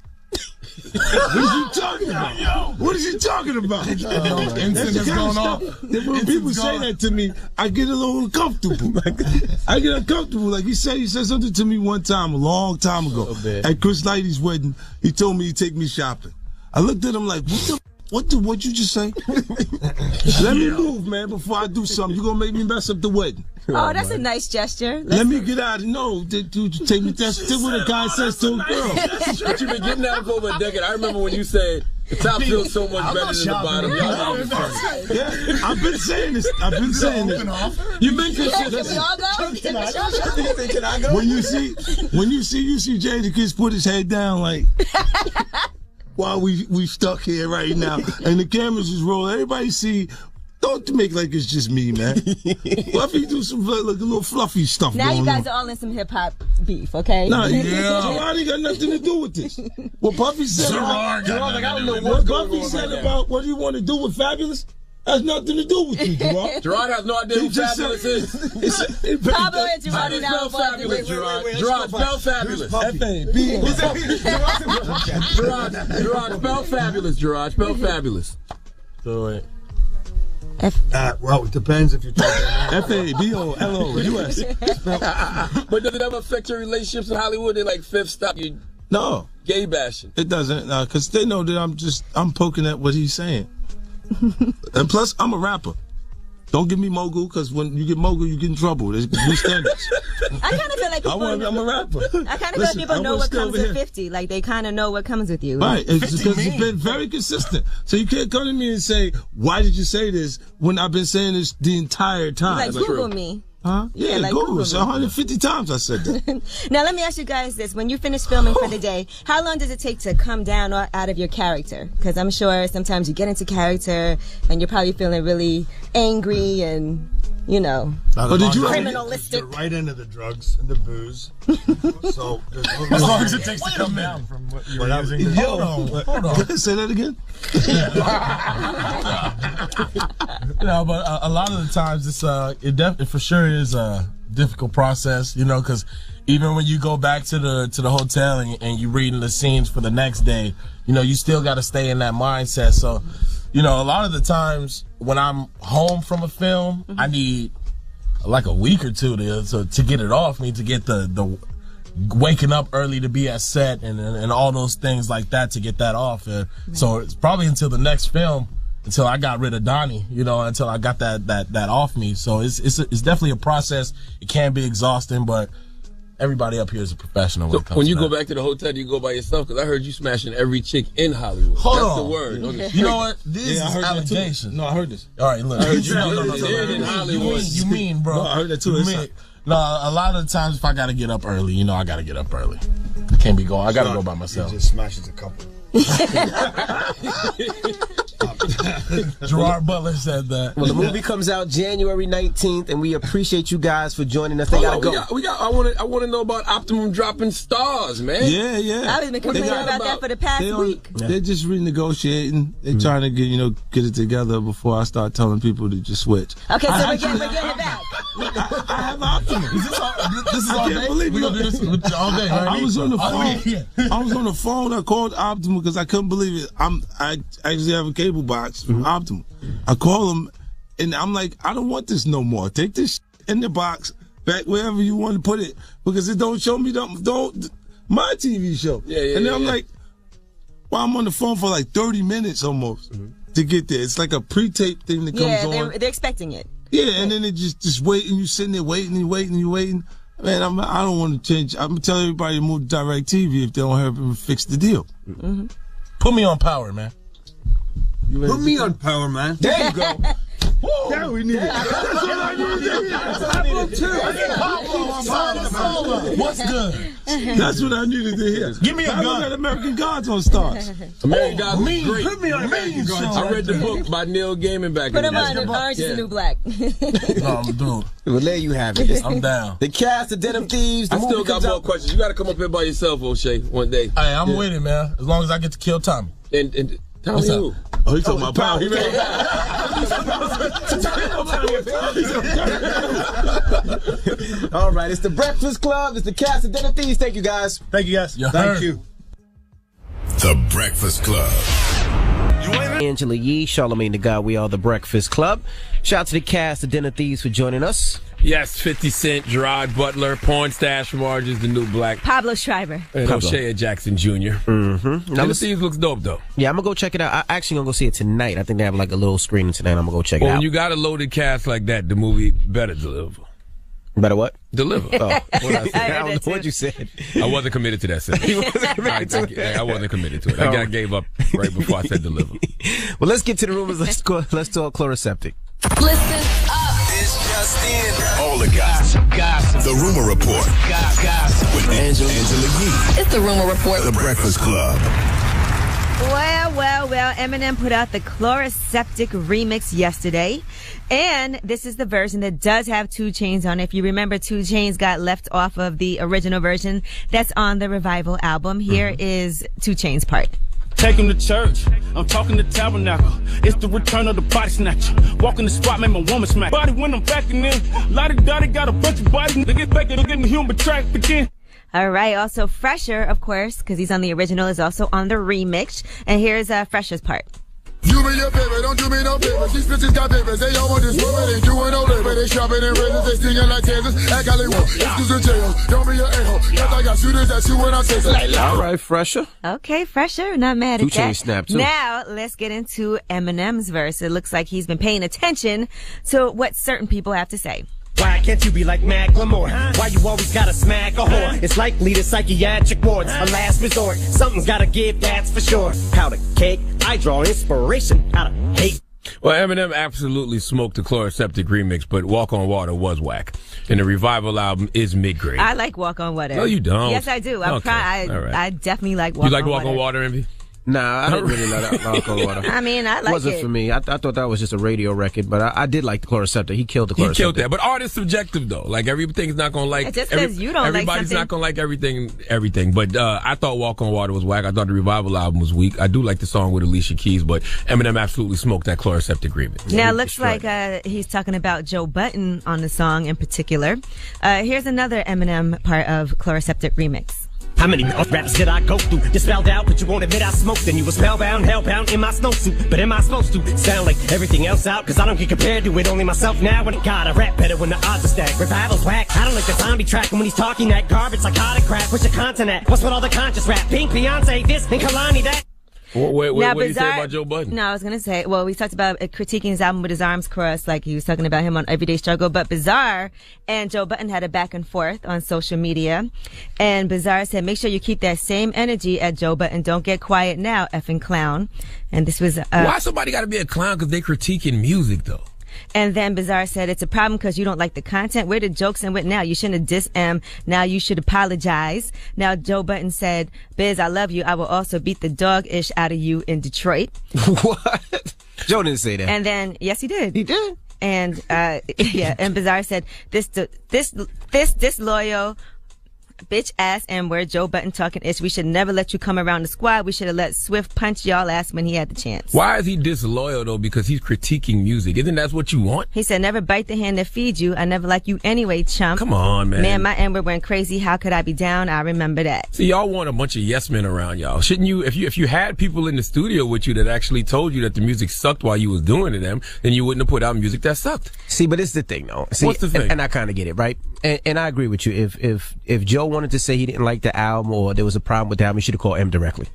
What is he talking about? What is he talking about? That's the kind of stuff that when people say that to me, I get a little uncomfortable. I get uncomfortable. Like he said something to me one time, a long time ago, at Chris Lighty's wedding. He told me he'd take me shopping. I looked at him like, what'd you just say? Let me move, man, before I do something. You're gonna make me mess up the wedding. Oh, that's a nice gesture. Let me get out. No, dude, take me. That's what a guy says to a girl. But you've been getting out for over a decade. I remember when you said the top feels so much better than the bottom. Yeah, I've been saying this. You've been consistent. Can I go? When you see Jadakiss put his head down like. While we stuck here right now, and the cameras is rolling, everybody see. Don't make like it's just me, man. Fluffy do some like a little fluffy stuff. Now you guys on. are all in some hip hop beef, okay? Nah, Gerard ain't got nothing to do with this. What Puffy said about what you want to do with Fabulous has nothing to do with you, Gerard. Gerard has no idea who Fabulous is. Pablo and Gerard are now involved. Gerard, spell Fabulous. Gerard, spell Fabulous. Gerard, spell Fabulous. So wait. Well, it depends if you're talking about FABOLOUS. But does it ever affect your relationships in Hollywood? They like Fifth stop you. No, gay bashing. It doesn't, because they know that I'm poking at what he's saying. And plus, I'm a rapper. Don't give me mogul, because when you get mogul, you get in trouble. There's new standards. I kind of feel like I'm a rapper. I kind of feel like people know what comes with 50. Like, they kind of know what comes with you. Right, it's because it's been very consistent. So you can't come to me and say, why did you say this, when I've been saying this the entire time. Like, Google me. Huh? Yeah, like Google. So 150 times I said that. Now, let me ask you guys this. When you finish filming for the day, how long does it take to come down or out of your character? Because I'm sure sometimes you get into character and you're probably feeling really angry and, criminalistic. You're right into the drugs and the booze. So as long as it takes to come down from what you're using. Hold on. Say that again. But a lot of the times it for sure is a difficult process, because even when you go back to the hotel and you're reading the scenes for the next day, you still got to stay in that mindset. So, a lot of the times when I'm home from a film, I need like a week or two to get it off me, to get the waking up early to be at set and all those things like that to get that off. So it's probably until the next film, until I got rid of Donnie, until I got that off me. So it's definitely a process. It can be exhausting, but everybody up here is a professional. When you go back to the hotel, do you go by yourself? Because I heard you smashing every chick in Hollywood. Hold That's on. the word. You know what? This is allegations. No, I heard this. All right, look. in Hollywood. You mean, bro? No, I heard that too. No, a lot of the times if I got to get up early, I got to get up early. I can't be going. I got to go by myself. He just smashes a couple. Gerard Butler said that. Well, the movie comes out January 19th, and we appreciate you guys for joining us. They gotta go. I want to know about Optimum dropping stars, man. Yeah. I've been complaining about that for the past week. They're just renegotiating. They're trying to get it together before I start telling people to just switch. Okay, so we're getting it back. I have Optimum. This is all day? We're going to do this all day, right? I was on the phone. I was on the phone. I called Optimum because I couldn't believe it. I actually have a cable box from Optimum. I call them, and I'm like, I don't want this no more. Take this in the box, back wherever you want to put it, because it don't show me my TV show. And then I'm like, well, I'm on the phone for like 30 minutes almost to get there. It's like a pre-tape thing that comes on. Yeah, they're expecting it. Yeah, and then it just waiting. You sitting there waiting. Man, I don't want to change. I'm gonna tell everybody to move to DirecTV if they don't help them fix the deal. Put me on Power, man. Put me on Power, man. There you go. Yeah, we need it. That's what I needed. What's good? That's what I needed to hear. Give me a gun. I got American Gods on Stars. American Gods was great. Put me on American Gods. I read the book by Neil Gaiman back Put in him the day. on Orange is the New Black. No, dude. Well, there you have it. I'm down. The cast of Den of Thieves. I still got more questions. You got to come up here by yourself, O'Shea, one day. Hey, I'm with it, man. As long as I get to kill Tommy. And Tommy who? Oh, he's talking about Power. All right, it's the Breakfast Club. It's the cast of Den of Thieves. Thank you, guys. Thank you, guys. Thank you. The Breakfast Club. Angela Yee, Charlamagne the God, we are the Breakfast Club. Shout out to the cast of Den of Thieves for joining us. Yes, 50 Cent, Gerard Butler, Porn Stash from Orange is the New Black. Pablo Schreiber. And O'Shea Jackson Jr. Now the Thieves looks dope, though. Yeah, I'm going to go check it out. I'm actually going to go see it tonight. I think they have like a little screening tonight. I'm going to go check it out. When you got a loaded cast like that, the movie better deliver. Better what? Deliver. Oh, what I don't know what you said. I wasn't committed to that sentence. I wasn't committed to it. I gave up right before I said deliver. Well, let's get to the rumors. Let's talk Chloraseptic. Listen up. It's just in. All the gossip. The Rumor Report. Gossip. With Angela Yee. It's the Rumor Report. The Breakfast Club. Well, Eminem put out the Chloraseptic remix yesterday. And this is the version that does have 2 Chainz on it. If you remember, 2 Chainz got left off of the original version that's on the Revival album. Here is 2 Chainz part. Take him to church. I'm talking to Tabernacle. It's the return of the body snatcher. Walk in the spot, make my woman smack. Body when I'm backing in. Lottie Dottie got a bunch of bodies. They get back and get me human track again. All right. Also, Fresher, of course, because he's on the original, is also on the remix. And here's Fresher's part. You me your baby, don't do me no favor. These bitches got babies, they all want this woman, ain't doing no labor. They shopping in razors, they stinging like Kansas. Act how they want, excuse in jail. Don't be an a-hole, cause I got shooters that shoot when I say so. All right, Fresher. Okay, Fresher, not mad at 2 that. Chainz snap, too. Now, let's get into Eminem's verse. It looks like he's been paying attention to what certain people have to say. Why can't you be like Macklemore? Why you always gotta smack a whore? It's likely the psychiatric wards, a last resort. Something's gotta give, that's for sure. Powder cake, I draw inspiration out of hate. Well, Eminem absolutely smoked the Chloraseptic remix, but Walk on Water was whack. And the Revival album is mid-grade. I like Walk on Water. No, you don't. Yes, I do. Okay. I definitely like Walk on Water. You like Walk on Water, Envy? Nah, I didn't really like Walk on Water. I mean, I like it. Wasn't for me. I thought that was just a radio record, but I did like the Chloraseptic. He killed the Chloraseptic. He killed that. But art is subjective, though. Like, everything's not going to like... Just because you don't like something... Everybody's not going to like everything. But I thought Walk on Water was whack. I thought the Revival album was weak. I do like the song with Alicia Keys, but Eminem absolutely smoked that Chloraseptic remix. Now, it looks like he's talking about Joe Budden on the song in particular. Here's another Eminem part of Chloraseptic remix. How many rappers did I go through? You spelled out, but you won't admit I smoked. And you was spellbound, hellbound in my snowsuit. But am I supposed to sound like everything else out? Cause I don't get compared to it, only myself now. And God, I rap better when the odds are stacked. Revival's whack. I don't like the zombie track. And when he's talking that garbage, psychotic crap. What's your content at? What's with all the conscious rap? Pink, Beyonce, this, and Kalani, that. Wait, what did you say about Joe Budden? No, I was going to say, well, we talked about critiquing his album with his arms crossed, like he was talking about him on Everyday Struggle. But Bizarre and Joe Budden had a back and forth on social media. And Bizarre said, make sure you keep that same energy at Joe Budden. Don't get quiet now, effing clown. And this was... Why somebody got to be a clown because they critiquing music, though? And then Bizarre said, it's a problem because you don't like the content. Where the jokes and what now? You shouldn't have dissed M. Now you should apologize. Now Joe Budden said, Biz, I love you. I will also beat the dog-ish out of you in Detroit. What? Joe didn't say that. And then, yes, he did. He did? And, yeah, and Bizarre said, this loyal bitch ass and where Joe Budden talking ish. We should never let you come around the squad. We should have let Swift punch y'all ass when he had the chance. Why is he disloyal though? Because he's critiquing music. Isn't that what you want? He said, never bite the hand that feeds you. I never like you anyway, chump. Come on, man. Man, my N-word went crazy. How could I be down? I remember that. See, y'all want a bunch of yes men around y'all. Shouldn't you, if you had people in the studio with you that actually told you that the music sucked while you was doing it to them, then you wouldn't have put out music that sucked. See, but it's the thing though. See, what's the thing? And I kind of get it, right? And I agree with you. If Joe wanted to say he didn't like the album or there was a problem with the album, he should have called M directly.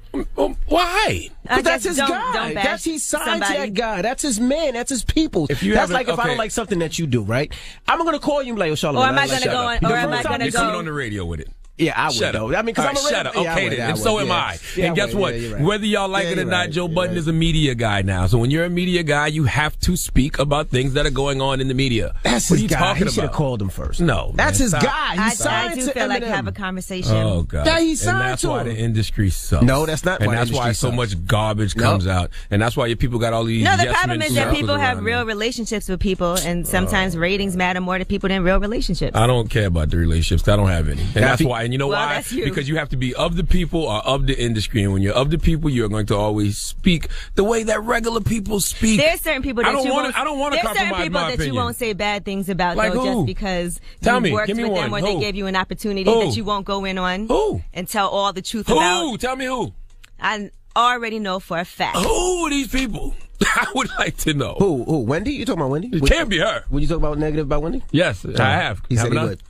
Why? Because that's his guy. That's he signed to that guy. That's his man. That's his people. That's like if I don't like something that you do, right? I'm going to call you and be like, yo, Charlamagne. Or am I going to go on? Or am I going to go on the radio with it? Yeah, I would though. I mean, because I'm a shut up. Okay, then. And so am I. And guess what? Whether y'all like it or not, Joe Budden is a media guy now. So when you're a media guy, you have to speak about things that are going on in the media. That's what his guy. He should have called him first. No, that's his guy. I do feel like have a conversation. Oh God. Yeah, he signed and that's to why him. the industry sucks. No, that's not. And that's why so much garbage comes out. And that's why your people got all these. No, the problem is that people have real relationships with people, and sometimes ratings matter more to people than real relationships. I don't care about the relationships. I don't have any, and that's why. And you know why? Because you have to be of the people or of the industry. And when you're of the people, you're going to always speak the way that regular people speak. There's certain people that you won't. I don't want to compromise There's certain people my that opinion. you won't say bad things about, like though, who? just because Tell you me. worked Give me with one. them or Who? they gave you an opportunity Who? that you won't go in on. Who? And tell all the truth Who? about. Tell me who. I already know for a fact. Who are these people? I would like to know. Who? Wendy? You talking about Wendy? It can't be her. Would you talk about negative about Wendy? Yes, I have. He said he would.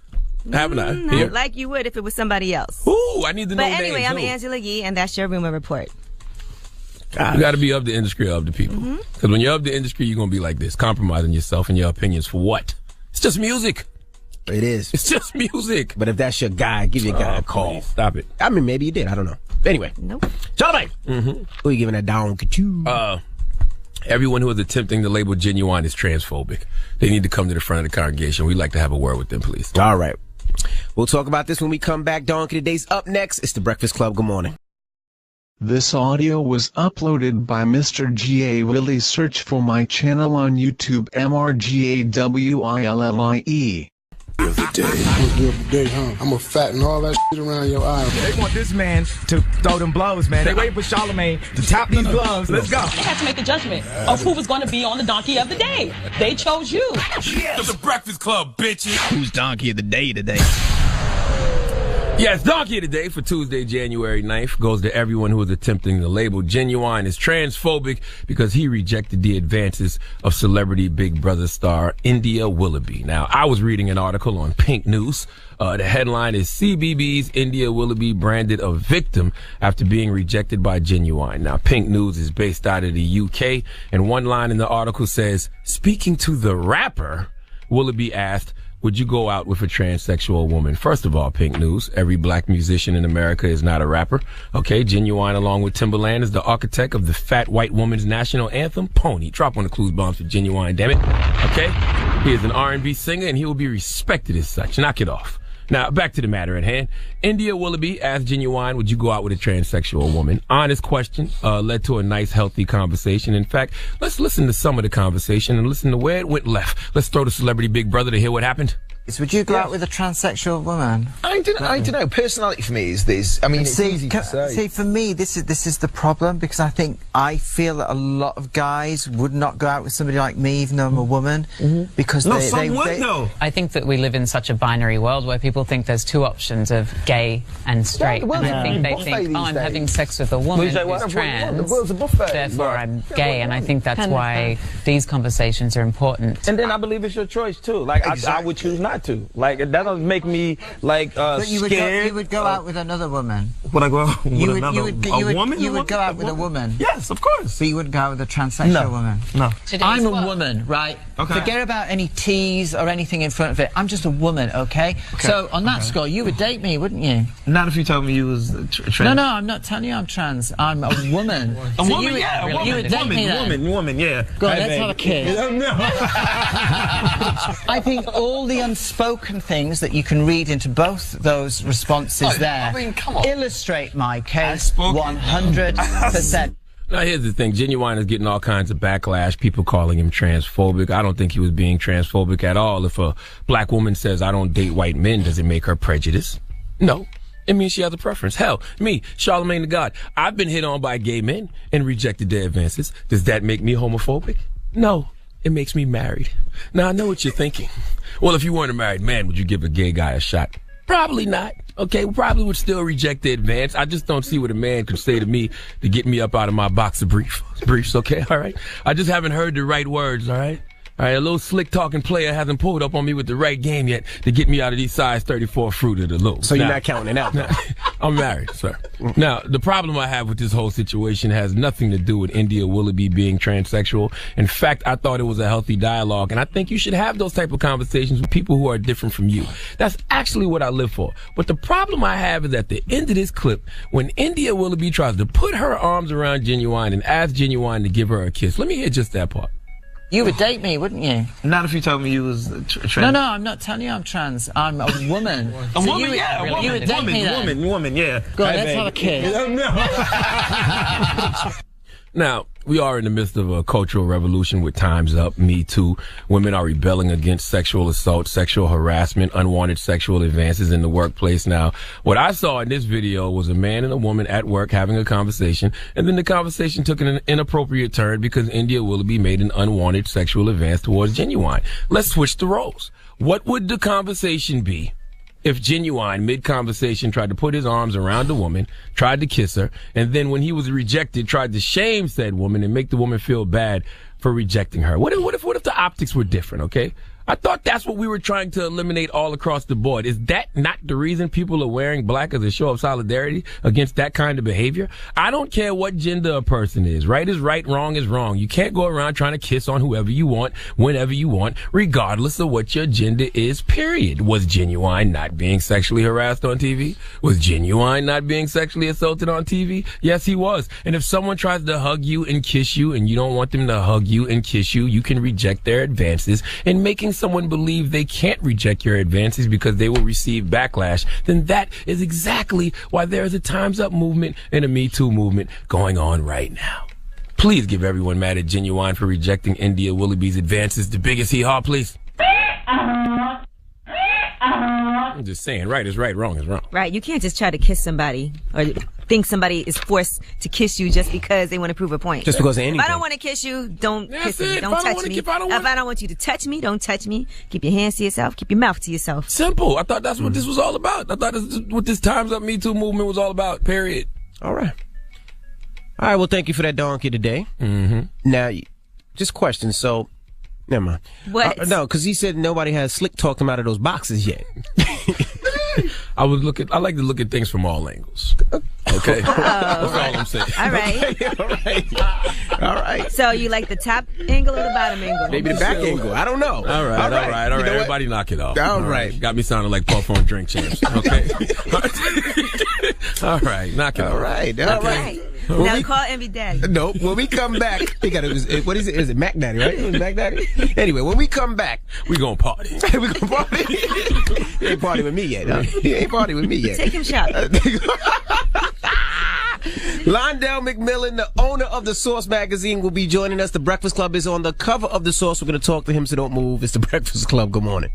Haven't I? Not like you would if it was somebody else. Ooh, I need to know names. But anyway, I'm Angela Yee, and that's your rumor report. You got to be of the industry or of the people. Because when you're of the industry, you're going to be like this, compromising yourself and your opinions for what? It's just music. It is. It's just music. But if that's your guy, give your guy a call. Please, stop it. I mean, maybe you did. I don't know. Anyway. Nope. Charlamagne. Who are you giving that down to? Everyone who is attempting to label Genuine is transphobic. They need to come to the front of the congregation. We'd like to have a word with them, please. All right. We'll talk about this when we come back. Donkey Today's up next. It's the Breakfast Club. Good morning. This audio was uploaded by Mr. G.A. Willie. Search for my channel on YouTube, MRGAWILLIE. Of the day, huh? I'm gonna fatten all that shit around your eye. They want this man to throw them blows, man. They waiting for Charlamagne to top these blows. Let's go. They had to make a judgment of who was going to be on the Donkey of the Day. They chose you. Yes. The Breakfast Club, bitches. Who's Donkey of the Day today? Yes, Donkey of the Day for Tuesday, January 9th goes to everyone who is attempting to label Genuine as transphobic because he rejected the advances of celebrity Big Brother star India Willoughby. Now, I was reading an article on Pink News. The headline is CBB's India Willoughby branded a victim after being rejected by Genuine. Now, Pink News is based out of the UK, and one line in the article says, speaking to the rapper, Willoughby asked, would you go out with a transsexual woman? First of all, Pink News, every black musician in America is not a rapper. Okay, Genuine, along with Timberland, is the architect of the fat white woman's national anthem, Pony. Drop on the clues bombs for Genuine, damn it. Okay? He is an R&B singer, and he will be respected as such. Knock it off. Now, back to the matter at hand. India Willoughby asked Genuine, would you go out with a transsexual woman? Honest question, led to a nice, healthy conversation. In fact, let's listen to some of the conversation and listen to where it went left. Let's throw to Celebrity Big Brother to hear what happened. Would you go out with a transsexual woman? I don't know. Personality for me is this. I mean, it's easy to say. See, for me, this is the problem, because I feel that a lot of guys would not go out with somebody like me, even though I'm a woman, because they would. I think that we live in such a binary world where people think there's two options of gay and straight, and I think they think, I'm having sex with a woman who's trans, therefore I'm gay, and I think that's why these conversations are important. And then I believe it's your choice too. Like I would choose not to. Like that doesn't make me like but you scared. You would go out with another woman. Would I go out with another woman? You would go out with a woman. Yes, of course. But you wouldn't go out with a transsexual woman. No. I'm a woman, right? Okay. Forget about any T's or anything in front of it. I'm just a woman, okay? So on that score, you would date me, wouldn't you? Not if you told me you was trans. No, I'm not telling you I'm trans. I'm a woman. A woman, yeah. You would date me then. Woman, yeah. Go on, let's have a kiss. I think all the unspoken things that you can read into both those responses there illustrate my case 100%. Now, here's the thing. Genuine is getting all kinds of backlash, people calling him transphobic. I don't think he was being transphobic at all. If a black woman says, I don't date white men, does it make her prejudiced? No. It means she has a preference. Hell, me, Charlemagne the God, I've been hit on by gay men and rejected their advances. Does that make me homophobic? No. It makes me married. Now, I know what you're thinking. Well, if you weren't a married man, would you give a gay guy a shot? Probably not. Okay, we probably would still reject the advance. I just don't see what a man could say to me to get me up out of my box of briefs, okay? All right? I just haven't heard the right words, all right? All right, a little slick-talking player hasn't pulled up on me with the right game yet to get me out of these size 34 fruit of the low. So you're not counting it out, though? I'm married, sir. Now, the problem I have with this whole situation has nothing to do with India Willoughby being transsexual. In fact, I thought it was a healthy dialogue, and I think you should have those type of conversations with people who are different from you. That's actually what I live for. But the problem I have is at the end of this clip, when India Willoughby tries to put her arms around Genuine and ask Genuine to give her a kiss. Let me hear just that part. You would date me, wouldn't you? Not if you told me you was trans. No, I'm not telling you I'm trans. I'm a woman. A woman, yeah. You would date me then. Woman, yeah. Go on, let's have a kiss. Now, we are in the midst of a cultural revolution with Time's Up, Me Too. Women are rebelling against sexual assault, sexual harassment, unwanted sexual advances in the workplace. Now, what I saw in this video was a man and a woman at work having a conversation, and then the conversation took an inappropriate turn because India Willoughby made an unwanted sexual advance towards Genuine. Let's switch the roles. What would the conversation be if Genuine, mid-conversation, tried to put his arms around a woman, tried to kiss her, and then when he was rejected, tried to shame said woman and make the woman feel bad for rejecting her? What if the optics were different, okay? I thought that's what we were trying to eliminate all across the board. Is that not the reason people are wearing black as a show of solidarity against that kind of behavior? I don't care what gender a person is. Right is right, wrong is wrong. You can't go around trying to kiss on whoever you want, whenever you want, regardless of what your gender is, period. Was Genuine not being sexually harassed on TV? Was Genuine not being sexually assaulted on TV? Yes, he was. And if someone tries to hug you and kiss you and you don't want them to hug you and kiss you, you can reject their advances, and making someone believe they can't reject your advances because they will receive backlash, then that is exactly why there is a Time's Up movement and a Me Too movement going on right now. Please give everyone mad at Genuine for rejecting India Willoughby's advances the biggest hee-haw, please. I'm just saying, right is right, wrong is wrong. Right, you can't just try to kiss somebody or think somebody is forced to kiss you just because they want to prove a point. Just because of anything. If I don't want to kiss you, don't kiss me. Don't touch me. If I don't want you to touch me, don't touch me. Keep your hands to yourself. Keep your mouth to yourself. Simple. I thought that's what this was all about. I thought this is what this Time's Up Me Too movement was all about, period. All right. All right, well, thank you for that donkey today. Mm-hmm. Now, just question. So, never mind. What? No, because he said nobody has slick talked him out of those boxes yet. I like to look at things from all angles. Okay? That's all I'm saying. All right. Okay, all right. So you like the top angle or the bottom angle? Maybe the back angle. I don't know. All right. Everybody knock it off. All right. Got me sounding like Puff on Drink Champs. Okay? All right. Knock it off. All right. Now call Envy Daddy. Nope. When we come back, what is it? Is it Mac Daddy, right? Is it Mac Daddy? Anyway, when we come back, we gonna party. We gonna party. He ain't party with me yet. Huh? He ain't party with me yet. Take him shot. Londell McMillan, the owner of The Source magazine, will be joining us. The Breakfast Club is on the cover of The Source. We're going to talk to him, so don't move. It's The Breakfast Club. Good morning.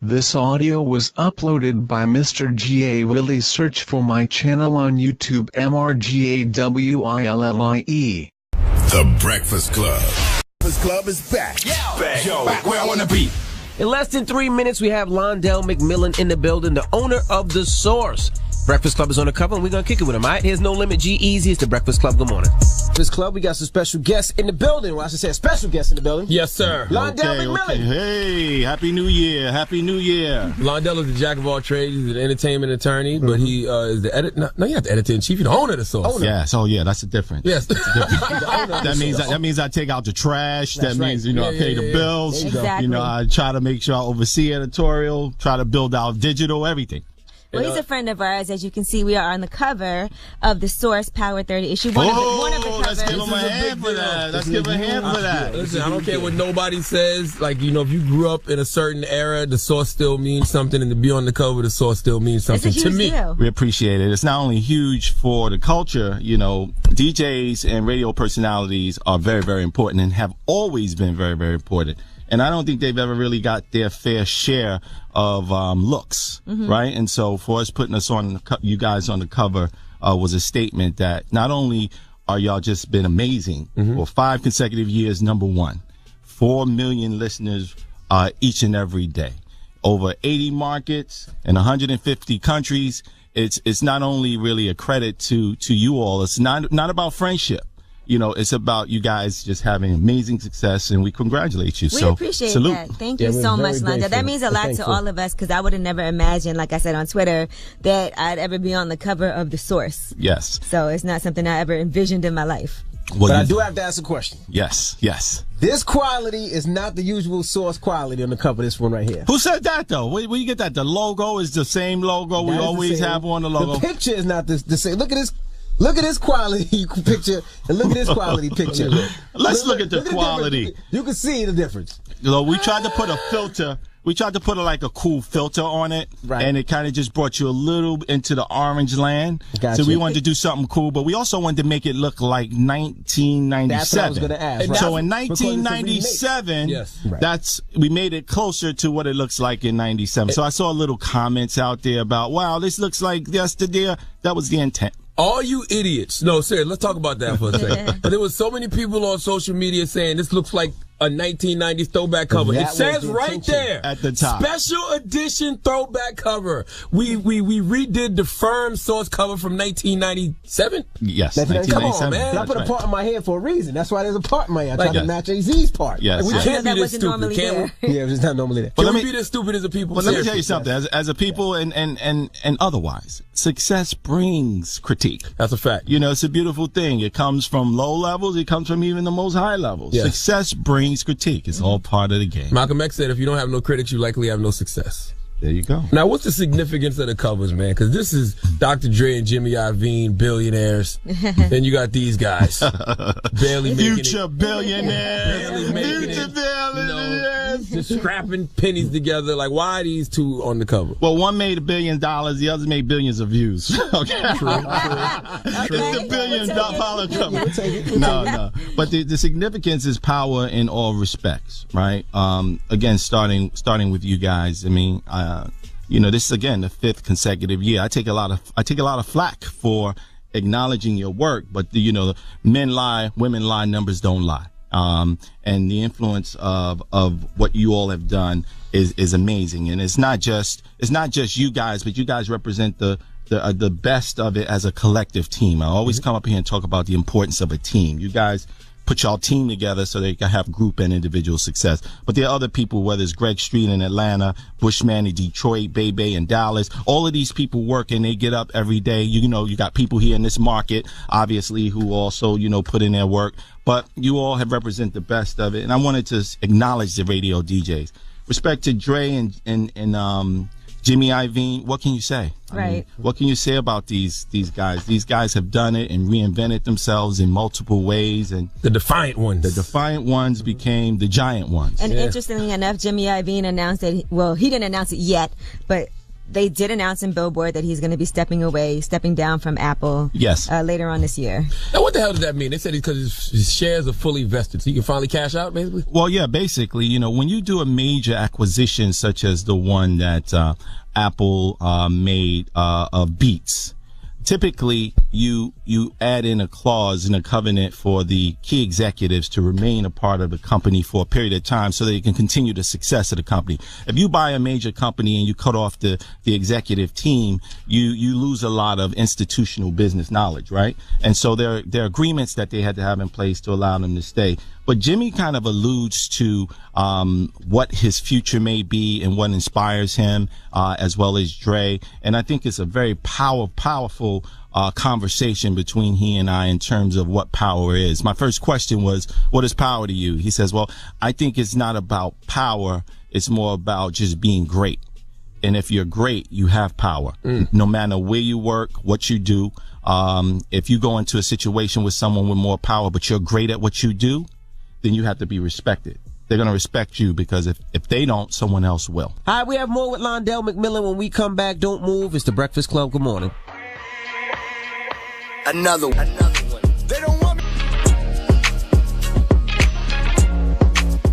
This audio was uploaded by Mr. G.A. Willie. Search for my channel on YouTube, MRGAWILLIE. The Breakfast Club. Breakfast Club is back. Back where I want to be. In less than 3 minutes, we have Londell McMillan in the building, the owner of The Source. Breakfast Club is on the cover, and we're going to kick it with him, all right? Here's No Limit G-Eazy. It's the Breakfast Club. Good morning. Breakfast Club, we got some special guests in the building. Well, I should say a special guest in the building. Yes, sir. Londell McMillan. Okay. Hey, Happy New Year. Happy New Year. Londell is the jack of all trades. He's an entertainment attorney, but he is the editor. No, you're not the editor-in-chief. You're the owner of The Source. Owner. Yes. Oh, yeah. That's the difference. Yes. That means I take out the trash. That's that means, right. I pay the bills. Exactly. I try to make sure I oversee editorial, try to build out digital, everything. Well, he's a friend of ours. As you can see, we are on the cover of The Source Power 30 issue. One of the covers. Let's give him a hand for that. Let's give him a hand for that. Listen, I don't care what nobody says. Like, if you grew up in a certain era, The Source still means something, and to be on the cover, The Source still means something it's a huge to me. Deal. We appreciate it. It's not only huge for the culture, DJs and radio personalities are very, very important and have always been very, very important. And I don't think they've ever really got their fair share of looks, right? And so for us putting us on, you guys on the cover was a statement that not only are y'all just been amazing for 5 consecutive years, #1, 4 million listeners each and every day, over 80 markets and 150 countries. It's not only really a credit to you all. It's not about friendship. It's about you guys just having amazing success, and we congratulate you. We appreciate salute. that. Thank you so much, Londell. That means a lot to all of us, because I would have never imagined, like I said on Twitter, that I'd ever be on the cover of The Source. Yes. So it's not something I ever envisioned in my life. But I do have to ask a question. Yes. This quality is not the usual Source quality on the cover of this one right here. Who said that, though? Where you get that? The logo is the same logo we always have on the logo. The picture is not the same. Look at this. Look at this quality picture and look at this quality picture. Let's look at the quality. You can see the difference. We tried to put a filter. We tried to put like a cool filter on it, right. And it kind of just brought you a little into the orange land. Gotcha. So we wanted to do something cool, but we also wanted to make it look like 1997. That's what I was going to ask. Right? So in 1997, we made it closer to what it looks like in 97. So I saw little comments out there about, wow, this looks like yesterday. That was the intent. All you idiots. No, seriously, let's talk about that for a second. But there was so many people on social media saying this looks like a 1990s throwback cover. It says right there at the top, special edition throwback cover. We redid the firm Source cover from 1997. Yes, come on, man. I put a part in my head for a reason. That's why there's a part in my head. I tried to match AZ's part. Yes, we can't be this stupid, can we? Yeah, it's not normally there. But let me be this stupid as a people. But let me tell you something. As a people and otherwise, success brings critique. That's a fact. It's a beautiful thing. It comes from low levels. It comes from even the most high levels. Yes. Success brings critique. It's all part of the game. Malcolm X said, if you don't have no critics, you likely have no success. There you go. Now, what's the significance of the covers, man? Because this is Dr. Dre and Jimmy Iovine, billionaires. Then you got these guys, barely making future billionaires, barely making future billionaires, just scrapping pennies together. Like, why are these two on the cover? Well, one made $1 billion, the other made billions of views. Okay, true. It's the $1 billion cover. No. But the significance is power in all respects, right? Again, starting with you guys. I mean, this is again the 5th consecutive year. I take a lot of flack for acknowledging your work, but men lie, women lie, numbers don't lie. And the influence of what you all have done is amazing. And it's not just you guys, but you guys represent the best of it as a collective team. I always come up here and talk about the importance of a team. You guys put y'all team together so they can have group and individual success. But there are other people, whether it's Greg Street in Atlanta, Bushman in Detroit, Bebe in Dallas. All of these people work and they get up every day. You got people here in this market, obviously, who also, put in their work. But you all have represented the best of it. And I wanted to acknowledge the radio DJs. Respect to Dre and Jimmy Iovine, what can you say? Right. I mean, what can you say about these guys? These guys have done it and reinvented themselves in multiple ways. And the defiant ones became the giant ones. And interestingly enough, Jimmy Iovine announced that, he didn't announce it yet, but they did announce in Billboard that he's going to be stepping down from Apple. Yes. Later on this year. Now, what the hell does that mean? They said because his shares are fully vested, so he can finally cash out, basically? Well, yeah, basically, when you do a major acquisition such as the one that Apple made of Beats, typically you add in a clause in a covenant for the key executives to remain a part of the company for a period of time so they can continue the success of the company. If you buy a major company and you cut off the executive team, you lose a lot of institutional business knowledge, right? And so there are agreements that they had to have in place to allow them to stay. But Jimmy kind of alludes to what his future may be and what inspires him, as well as Dre. And I think it's a very powerful conversation between he and I in terms of what power is. My first question was, what is power to you? He says, well, I think it's not about power. It's more about just being great. And if you're great, you have power. No matter where you work, what you do. If you go into a situation with someone with more power, but you're great at what you do, then you have to be respected. They're going to respect you because if they don't, someone else will. All right, we have more with Londell McMillan when we come back. Don't move. It's the Breakfast Club. Good morning. Another one. They don't want me.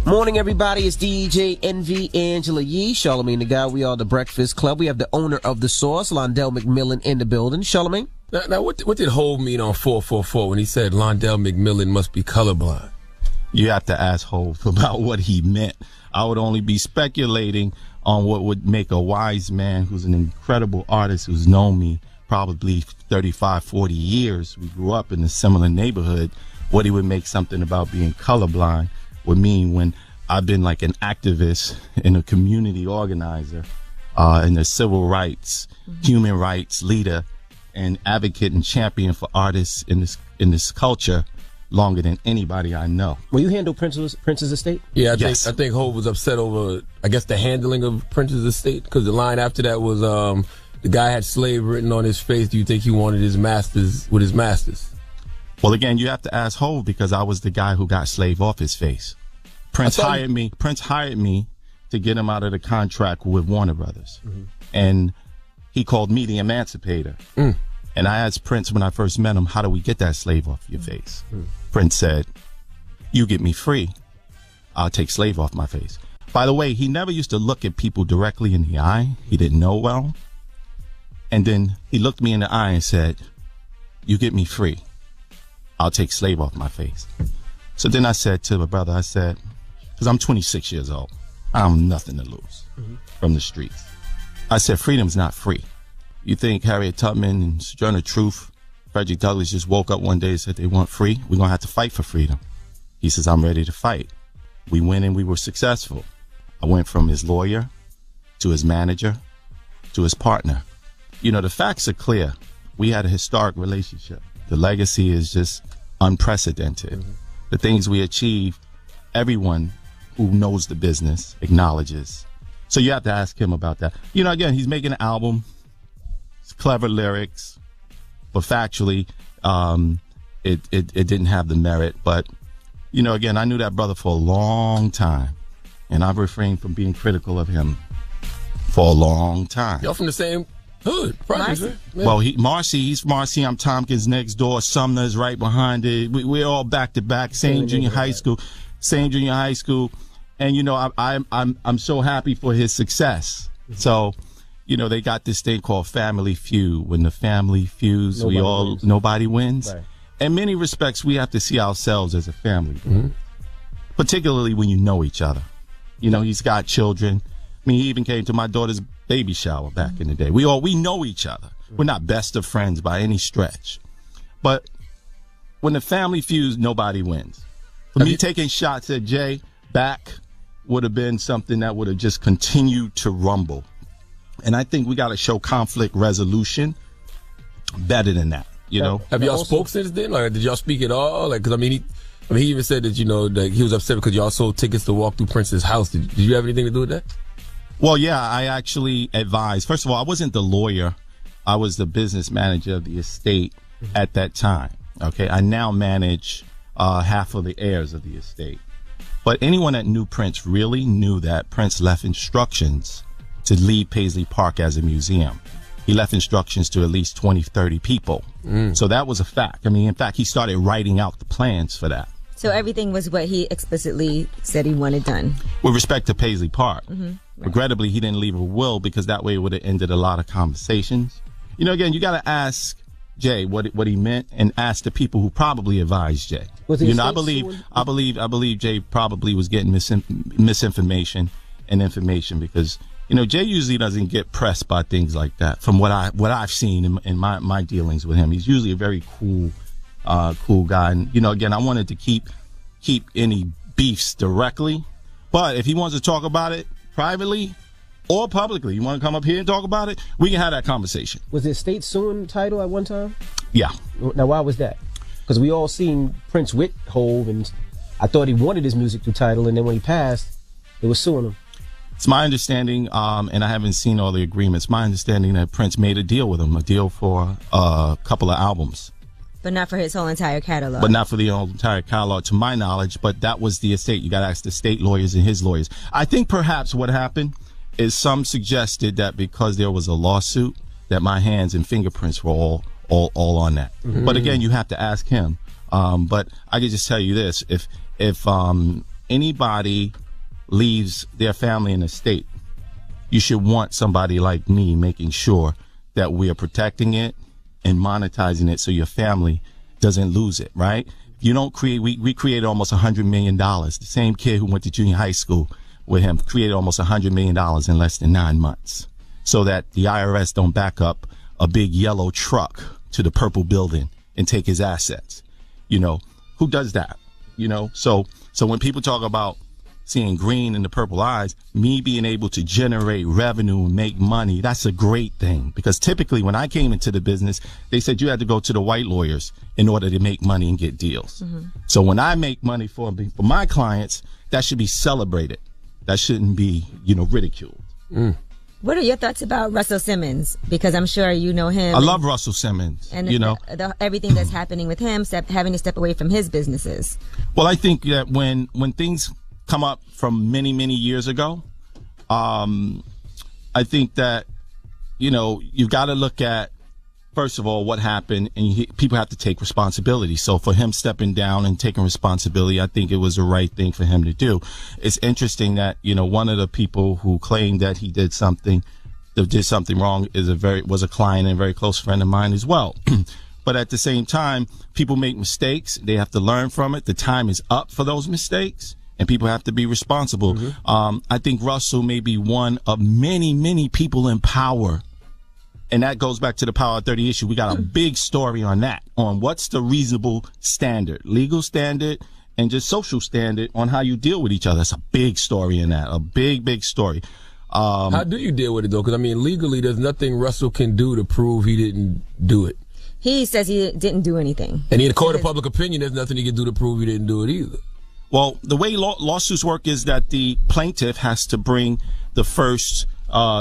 Morning, everybody. It's DJ NV Angela Yee, Charlamagne the Guy. We are the Breakfast Club. We have the owner of The Source, Londell McMillan, in the building. Charlamagne? Now what did Hov mean on 444 when he said Londell McMillan must be colorblind? You have to ask Hov about what he meant. I would only be speculating on what would make a wise man who's an incredible artist who's known me probably 35, 40 years. We grew up in a similar neighborhood. What he would make something about being colorblind would mean when I've been like an activist and a community organizer and a civil rights, human rights leader and advocate and champion for artists in this culture longer than anybody I know. Will you handle Prince's estate? Yeah, I Yes. think Hov was upset over, I guess, the handling of Prince's estate, because the line after that was, the guy had slave written on his face. Do you think he wanted his masters with his masters? Well, again, you have to ask Hov because I was the guy who got slave off his face. Prince hired me to get him out of the contract with Warner Brothers. And he called me the emancipator. And I asked Prince when I first met him, how do we get that slave off your face? Prince said, you get me free, I'll take slave off my face. By the way, he never used to look at people directly in the eye. He didn't know well. And then he looked me in the eye and said, you get me free, I'll take slave off my face. So then I said to my brother, I said, because I'm 26 years old, I have nothing to lose from the streets. I said, freedom's not free. You think Harriet Tubman and Sojourner Truth, Frederick Douglass just woke up one day and said they want free? We're going to have to fight for freedom. He says, I'm ready to fight. We went and we were successful. I went from his lawyer to his manager to his partner. You know, the facts are clear. We had a historic relationship. The legacy is just unprecedented. The things we achieved, everyone who knows the business acknowledges. So you have to ask him about that. You know, again, he's making an album. It's clever lyrics, but factually, it didn't have the merit. But, you know, again, I knew that brother for a long time, and I've refrained from being critical of him for a long time. Y'all from the same hood, projects, right? Yeah. Well, he's Marcy. I'm Tompkins next door. Sumner's right behind it. We're all back to back. Same junior high school. And you know, I'm so happy for his success. So, you know, they got this thing called family feud. When the family feuds, nobody wins. Right. In many respects, we have to see ourselves as a family, particularly when you know each other. You know, he's got children. I mean, he even came to my daughter's baby shower back in the day. We know each other. We're not best of friends by any stretch. But when the family feuds, nobody wins. For me, taking shots at Jay back would have been something that would have just continued to rumble. And I think we got to show conflict resolution better than that, you know? Have y'all spoke since then? Like, did y'all speak at all? Like, because he even said that, you know, that he was upset because y'all sold tickets to walk through Prince's house. Did you have anything to do with that? Well, yeah, I actually advised. First of all, I wasn't the lawyer. I was the business manager of the estate at that time. Okay, I now manage half of the heirs of the estate. But anyone that knew Prince really knew that Prince left instructions to leave Paisley Park as a museum. He left instructions to at least 20, 30 people. So that was a fact. I mean, in fact, he started writing out the plans for that. So everything was what he explicitly said he wanted done. With respect to Paisley Park, Right. regrettably, he didn't leave a will because that way it would have ended a lot of conversations. You know, again, you got to ask Jay what he meant, and ask the people who probably advised Jay. Was he you a know, I state believe Jay probably was getting misinformation and information, because you know Jay usually doesn't get pressed by things like that. From what I've seen in my dealings with him, he's usually a very cool guy. And you know, again, I wanted to keep any beefs directly, but if he wants to talk about it privately or publicly, you want to come up here and talk about it, we can have that conversation. Was it state suing title at one time? Yeah. Now, why was that? Because we all seen Prince with Hove, and I thought he wanted his music through title, and then when he passed, they were suing him. It's my understanding, and I haven't seen all the agreements, my understanding that Prince made a deal with him, a deal for a couple of albums. But not for his whole entire catalog. But not for the whole entire catalog, to my knowledge, but that was the estate. You got to ask the state lawyers and his lawyers. I think perhaps what happened is some suggested that because there was a lawsuit, that my hands and fingerprints were all on that. Mm-hmm. But again, you have to ask him. But I can just tell you this: if anybody leaves their family in a state, you should want somebody like me making sure that we are protecting it and monetizing it so your family doesn't lose it. Right? You don't create. We created almost $100 million. The same kid who went to junior high school with him created almost $100 million in less than 9 months, so that the IRS don't back up a big yellow truck to the purple building and take his assets. You know, who does that? You know, so when people talk about seeing green in the purple eyes, me being able to generate revenue and make money, that's a great thing. Because typically when I came into the business, they said you had to go to the white lawyers in order to make money and get deals. Mm-hmm. So when I make money for my clients, that should be celebrated. That shouldn't be, ridiculed. Mm. What are your thoughts about Russell Simmons? Because I'm sure you know him. I love Russell Simmons. And everything that's happening with him, having to step away from his businesses. Well, I think that when things come up from many, many years ago, I think that, you've got to look at, first of all, what happened, and people have to take responsibility. So for him stepping down and taking responsibility, I think it was the right thing for him to do. It's interesting that, one of the people who claimed that he did something wrong was a client and a very close friend of mine as well. But at the same time, people make mistakes. They have to learn from it. The time is up for those mistakes, and people have to be responsible. Mm-hmm. I think Russell may be one of many, many people in power. And that goes back to the Power 30 issue. We got a big story on that, on what's the reasonable standard, legal standard, and just social standard on how you deal with each other. That's a big story in that, a big, big story. How do you deal with it, though? Because, legally, there's nothing Russell can do to prove he didn't do it. He says he didn't do anything. And in the court of public opinion, there's nothing he can do to prove he didn't do it either. Well, the way lawsuits work is that the plaintiff has to bring the first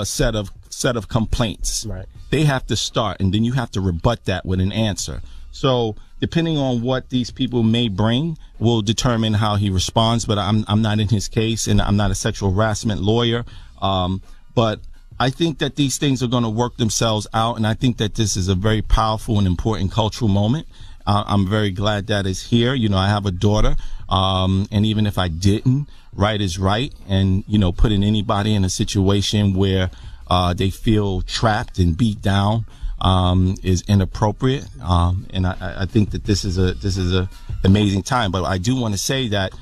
set of complaints. Right. They have to start, and then you have to rebut that with an answer. So depending on what these people may bring will determine how he responds. But I'm not in his case, and I'm not a sexual harassment lawyer. But I think that these things are going to work themselves out, and I think that this is a very powerful and important cultural moment. I'm very glad that it's here. I have a daughter, and even if I didn't, right is right, and putting anybody in a situation where they feel trapped and beat down is inappropriate, and I think that this is a amazing time. But I do want to say that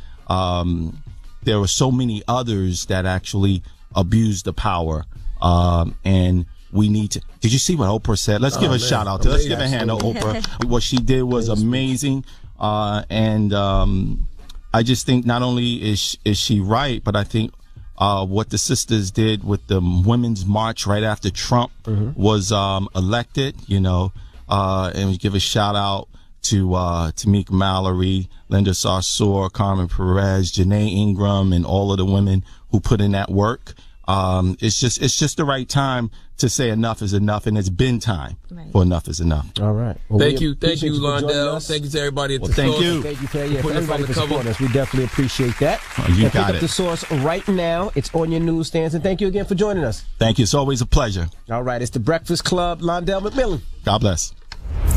there were so many others that actually abused the power, and we need to. Did you see what Oprah said? Let's give a shout out to. Let's give a hand to Oprah. What she did was amazing, and I just think not only is she right, but I think what the sisters did with the Women's March right after Trump was elected, and we give a shout out to Tamika Mallory, Linda Sarsour, Carmen Perez, Janae Ingram, and all of the women who put in that work. It's just the right time to say enough is enough, and it's been time for enough is enough. All right. Well, thank you, Londell. Thank you to everybody at the thank Source. you. Thank you for everybody for supporting us. We definitely appreciate that. You got pick up it. The Source right now. It's on your newsstands, and thank you again for joining us. Thank you. It's always a pleasure. All right. It's the Breakfast Club. Londell McMillan. God bless.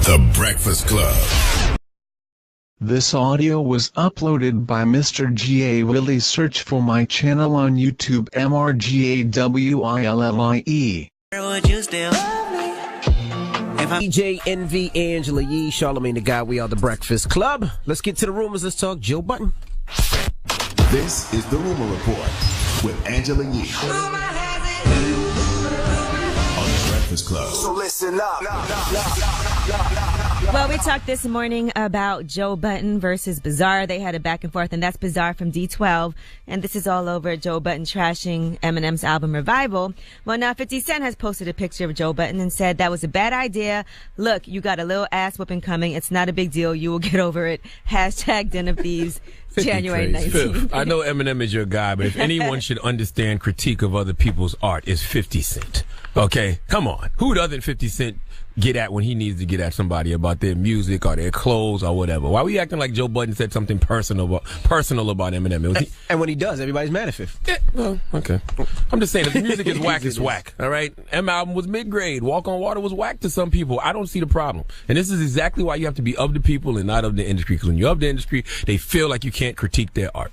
The Breakfast Club. This audio was uploaded by Mr. G.A. Willie. Search for my channel on YouTube, MRGAWILLIE. Would you still DJ NV, Angela Yee, Charlamagne the Guy. We are the Breakfast Club. Let's get to the rumors. Let's talk Joe Budden. This is the Rumor Report with Angela Yee on the Breakfast Club. So listen up. Well, we talked this morning about Joe Budden versus Bizarre. They had a back and forth, and that's Bizarre from D12. And this is all over Joe Budden trashing Eminem's album Revival. Well, now 50 Cent has posted a picture of Joe Budden and said that was a bad idea. Look, you got a little ass whooping coming. It's not a big deal. You will get over it. Hashtag Den of Thieves. January 19th. I know Eminem is your guy, but if anyone should understand critique of other people's art, it's 50 Cent. Okay? Come on. Who doesn't 50 Cent get at when he needs to get at somebody about their music or their clothes or whatever? Why are we acting like Joe Budden said something personal about Eminem? And when he does, everybody's mad at him. Well, okay. I'm just saying, if the music is whack, it's whack. All right? M album was mid-grade. Walk on Water was whack to some people. I don't see the problem. And this is exactly why you have to be of the people and not of the industry. Because when you're of the industry, they feel like you can't critique their art.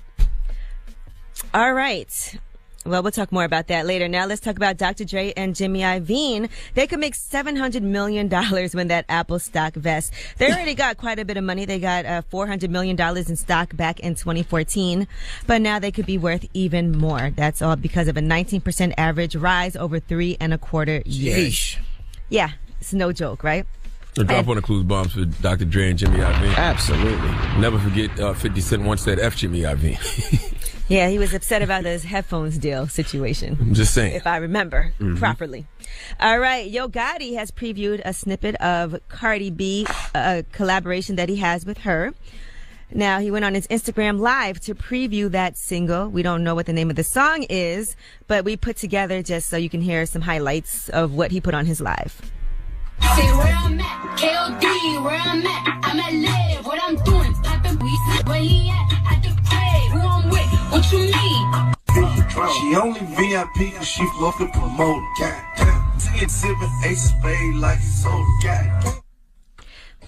All right. Well, we'll talk more about that later. Now let's talk about Dr. Dre and Jimmy Iovine. They could make $700 million when that Apple stock vests. They already got quite a bit of money. They got $400 million in stock back in 2014, but now they could be worth even more. That's all because of a 19% average rise over 3.25 years. Yeah, it's no joke, right? A drop on the clues bombs for Dr. Dre and Jimmy Iovine. Absolutely. Never forget 50 Cent once said F Jimmy Iovine. Yeah, he was upset about this headphones deal situation. I'm just saying. If I remember properly. All right. Yo Gotti has previewed a snippet of Cardi B, a collaboration that he has with her. Now, he went on his Instagram Live to preview that single. We don't know what the name of the song is, but we put together just so you can hear some highlights of what he put on his live. Say where I'm at, KOD, where I'm at, I'm at live, what I'm doing, poppin' weed, where he at the crib, who I'm with, what you need? She only VIP cause she love to promote. Goddamn, sipping Ace of Spades like it's so goddamn.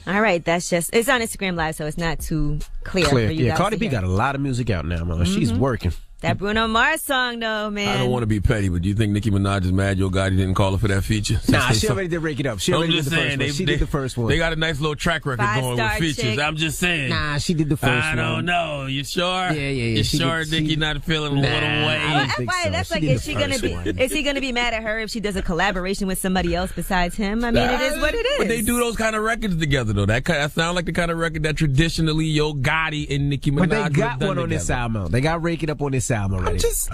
All right, that's just, it's on Instagram Live, so it's not too clear. For you Yeah, guys Cardi to B hear. got a lot of music out now, man. She's working. That Bruno Mars song, though, man. I don't want to be petty, but do you think Nicki Minaj is mad Yo Gotti didn't call her for that feature? Nah, she already did rake it up. She I'm already did just the first saying, one. She did the first one. They got a nice little track record going with features. chick. I'm just saying. Nah, she did the first one. I don't know. You sure? Yeah. You sure Nicki not feeling a little way? Well, that's like, is he gonna be mad at her if she does a collaboration with somebody else besides him? I mean, it is what it is. But they do those kind of records together, though. That sound like the kind of record that traditionally Yo Gotti and Nicki Minaj But they would got have done one on this together. album. They got Rake It Up on this album already. I'm just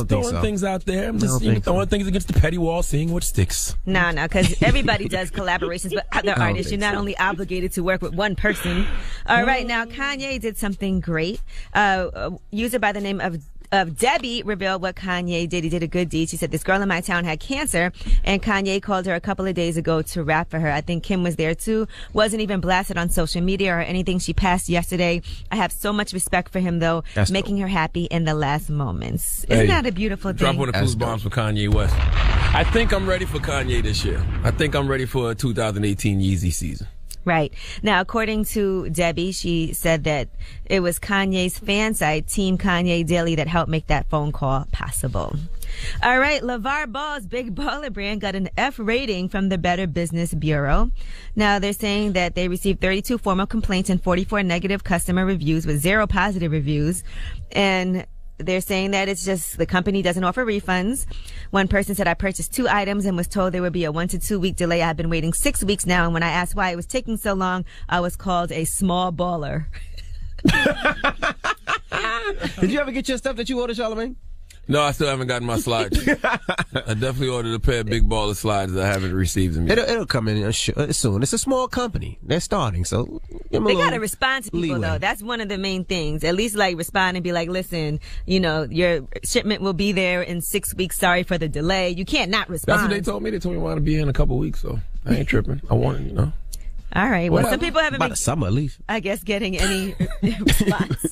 throwing things out there. I'm just throwing things against the petty wall, seeing what sticks. No, because everybody does collaborations with other artists. You're not only obligated to work with one person. All right, now Kanye did something great. A user by the name of Debbie revealed what Kanye did. He did a good deed. She said, this girl in my town had cancer, and Kanye called her a couple of days ago to rap for her. I think Kim was there too. Wasn't even blasted on social media or anything. She passed yesterday. I have so much respect for him, though, making her happy in the last moments. Isn't that a beautiful thing? Drop one of the clues bombs for Kanye West. I think I'm ready for Kanye this year. I think I'm ready for a 2018 Yeezy season. Right. Now, according to Debbie, she said that it was Kanye's fan site, Team Kanye Daily, that helped make that phone call possible. All right, LeVar Ball's Big Baller brand got an F rating from the Better Business Bureau. Now, they're saying that they received 32 formal complaints and 44 negative customer reviews with 0 positive reviews. And they're saying that it's just the company doesn't offer refunds. One person said, I purchased 2 items and was told there would be a 1 to 2 week delay. I've been waiting 6 weeks now, and when I asked why it was taking so long, I was called a small baller. Did you ever get your stuff that you ordered, Charlamagne? No, I still haven't gotten my slides. I definitely ordered a pair of big baller slides. I haven't received them yet. It'll come in soon. It's a small company. They're starting, so they gotta respond to people though. That's one of the main things. At least like respond and be like, listen, your shipment will be there in 6 weeks. Sorry for the delay. You can't not respond. That's what they told me. They told me I want to be here in a couple weeks, so I ain't tripping. I want it, All right. Well, some people haven't been, summer at least, I guess, getting any response.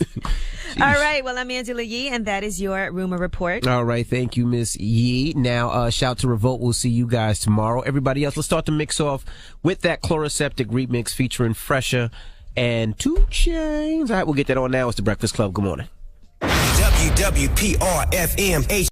All right. Well, I'm Angela Yee, and that is your rumor report. All right. Thank you, Miss Yee. Now, shout to Revolt. We'll see you guys tomorrow. Everybody else, let's start the mix off with that Chloroseptic remix featuring Fresher and 2 Chainz. All right. We'll get that on now. It's the Breakfast Club. Good morning. WWPR-FM